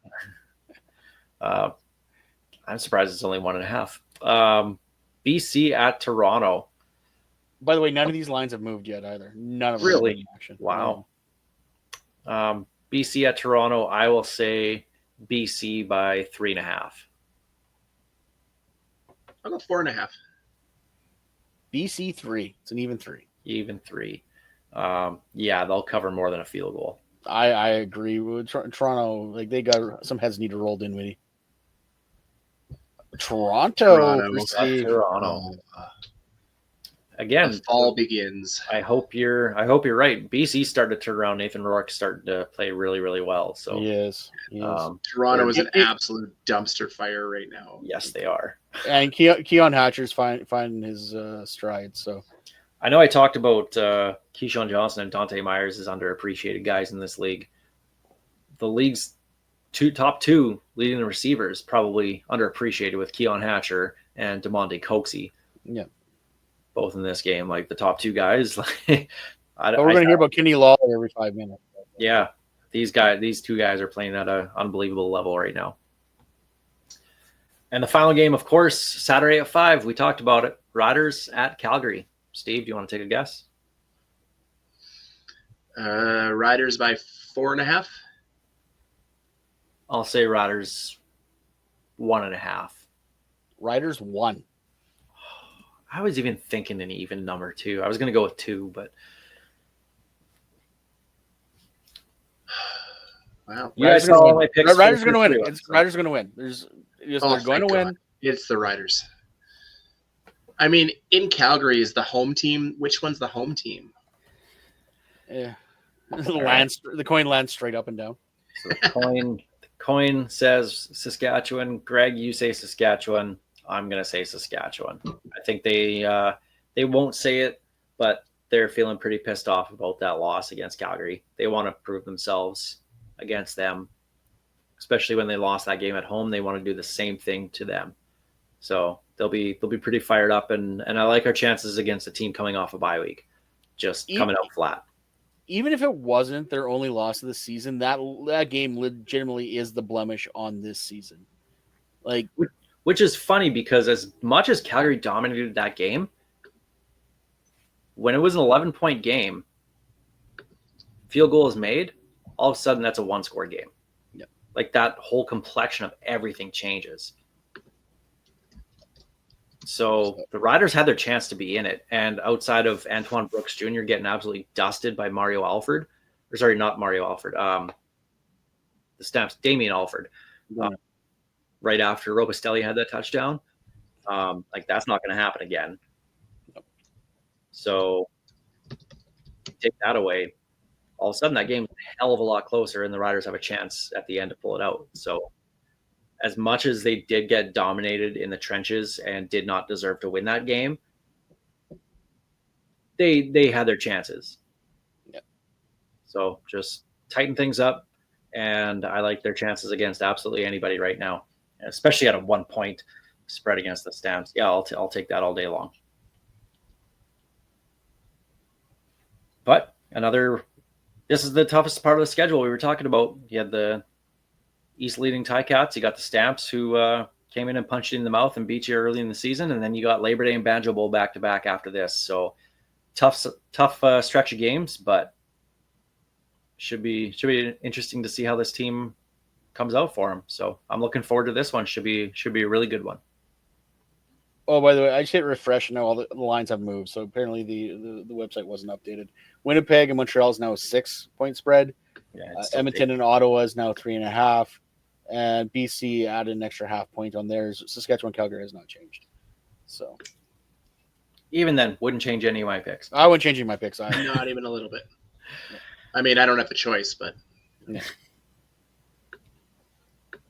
I'm surprised it's only 1.5. BC at Toronto. By the way, none of these lines have moved yet either. None of them Really? have been in action. Wow. BC at Toronto, I will say BC by 3.5. I'll go 4.5. BC 3. It's an even 3. Even 3. Yeah, they'll cover more than a field goal. I agree with Toronto. Like they got some heads need to rolled in with you. Toronto. For Steve. Toronto. Again, The fall begins. I hope you're right. BC started to turn around. Nathan Rourke started to play really, really well. So Yes. Toronto is an absolute dumpster fire right now. yes, they are. And Keon Hatcher's finding his stride. So I know I talked about Keyshawn Johnson and Dante Myers as underappreciated guys in this league. The league's top two leading the receivers probably underappreciated with Keon Hatcher and DeMonte Coxey. Yeah. Both in this game, like the top 2 guys. but we're going to hear about Kenny Lawler every 5 minutes. Yeah, these 2 guys are playing at an unbelievable level right now. And the final game, of course, Saturday at 5. We talked about it. Riders at Calgary. Steve, do you want to take a guess? Riders by 4.5. I'll say Riders 1.5. Riders 1. I was even thinking an even number too. I was going to go with 2, but Wow. you guys saw all my picks. Riders are going to win. So. Riders are going to win. They're going to win. It's the Riders. I mean, in Calgary is the home team. Which one's the home team? Yeah. The coin lands straight up and down. So the coin says Saskatchewan. Greg, you say Saskatchewan. I'm going to say Saskatchewan. I think they won't say it, but they're feeling pretty pissed off about that loss against Calgary. They want to prove themselves against them, especially when they lost that game at home. They want to do the same thing to them. So they'll be pretty fired up, and I like our chances against a team coming off a bye week, just coming out flat. Even if it wasn't their only loss of the season, that game legitimately is the blemish on this season. Like, which is funny because as much as Calgary dominated that game, when it was an 11-point game, field goal is made, all of a sudden that's a one-score game. Yep. Like that whole complexion of everything changes. So the Riders had their chance to be in it. And outside of Antoine Brooks Jr. getting absolutely dusted by Mario Alford, or sorry, not Mario Alford, the Stamps, Damien Alford, right after Robustelli had that touchdown. Like that's not going to happen again. So take that away. All of a sudden that game's a hell of a lot closer and the Riders have a chance at the end to pull it out. So as much as they did get dominated in the trenches and did not deserve to win that game, they had their chances. Yep. So just tighten things up, and I like their chances against absolutely anybody right now, especially at a 1-point spread against the Stamps. Yeah, I'll take that all day long. But this is the toughest part of the schedule we were talking about. You had the East leading Ticats. You got the Stamps who came in and punched you in the mouth and beat you early in the season, and then you got Labor Day and Banjo Bowl back to back after this. So tough stretch of games, but should be interesting to see how this team comes out for them. So I'm looking forward to this one. Should be a really good one. Oh, by the way, I just hit refresh and now all the lines have moved. So apparently the website wasn't updated. Winnipeg and Montreal is now a 6-point spread. Yeah, Edmonton and Ottawa is now 3.5, and BC added an extra half point on theirs. Saskatchewan, Calgary has not changed. So even then, wouldn't change any of my picks. I wouldn't change my picks either. Not even a little bit. I mean, I don't have the choice, but yeah.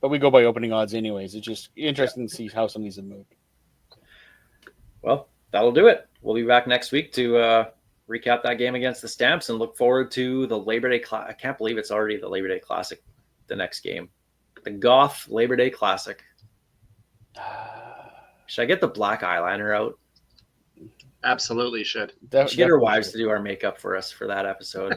But we go by opening odds anyways. It's just interesting to see how some of these have moved. Well, that'll do it. We'll be back next week to recap that game against the Stamps and look forward to the Labor Day. I can't believe it's already the Labor Day Classic, the next game. The Goth Labor Day Classic. Should I get the black eyeliner out? absolutely should. We should get our wives to do our makeup for us for that episode.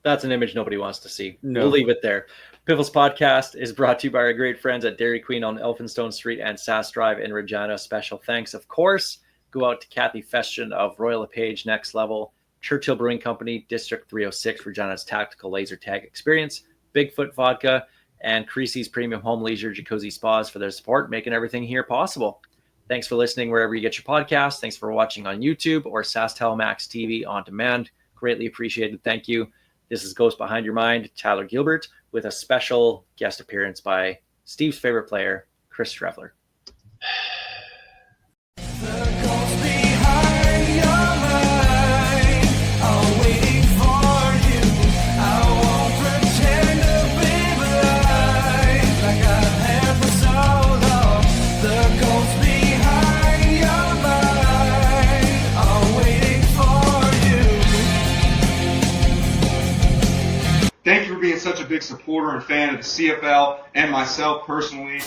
That's an image nobody wants to see. No. We'll leave it there. Piffles Podcast is brought to you by our great friends at Dairy Queen on Elphinstone Street and Sass Drive in Regina. Special thanks, of course, go out to Kathy Festian of Royal LePage Next Level, Churchill Brewing Company, District 306, Regina's tactical laser tag experience, Bigfoot Vodka, and Creasy's Premium Home Leisure Jacuzzi Spas for their support, making everything here possible. Thanks for listening wherever you get your podcasts. Thanks for watching on YouTube or SaskTel Max TV on demand. Greatly appreciated. Thank you. This is Ghost Behind Your Mind, Tyler Gilbert, with a special guest appearance by Steve's favorite player, Chris Streffler. Thank you for being such a big supporter and fan of the CFL and myself personally.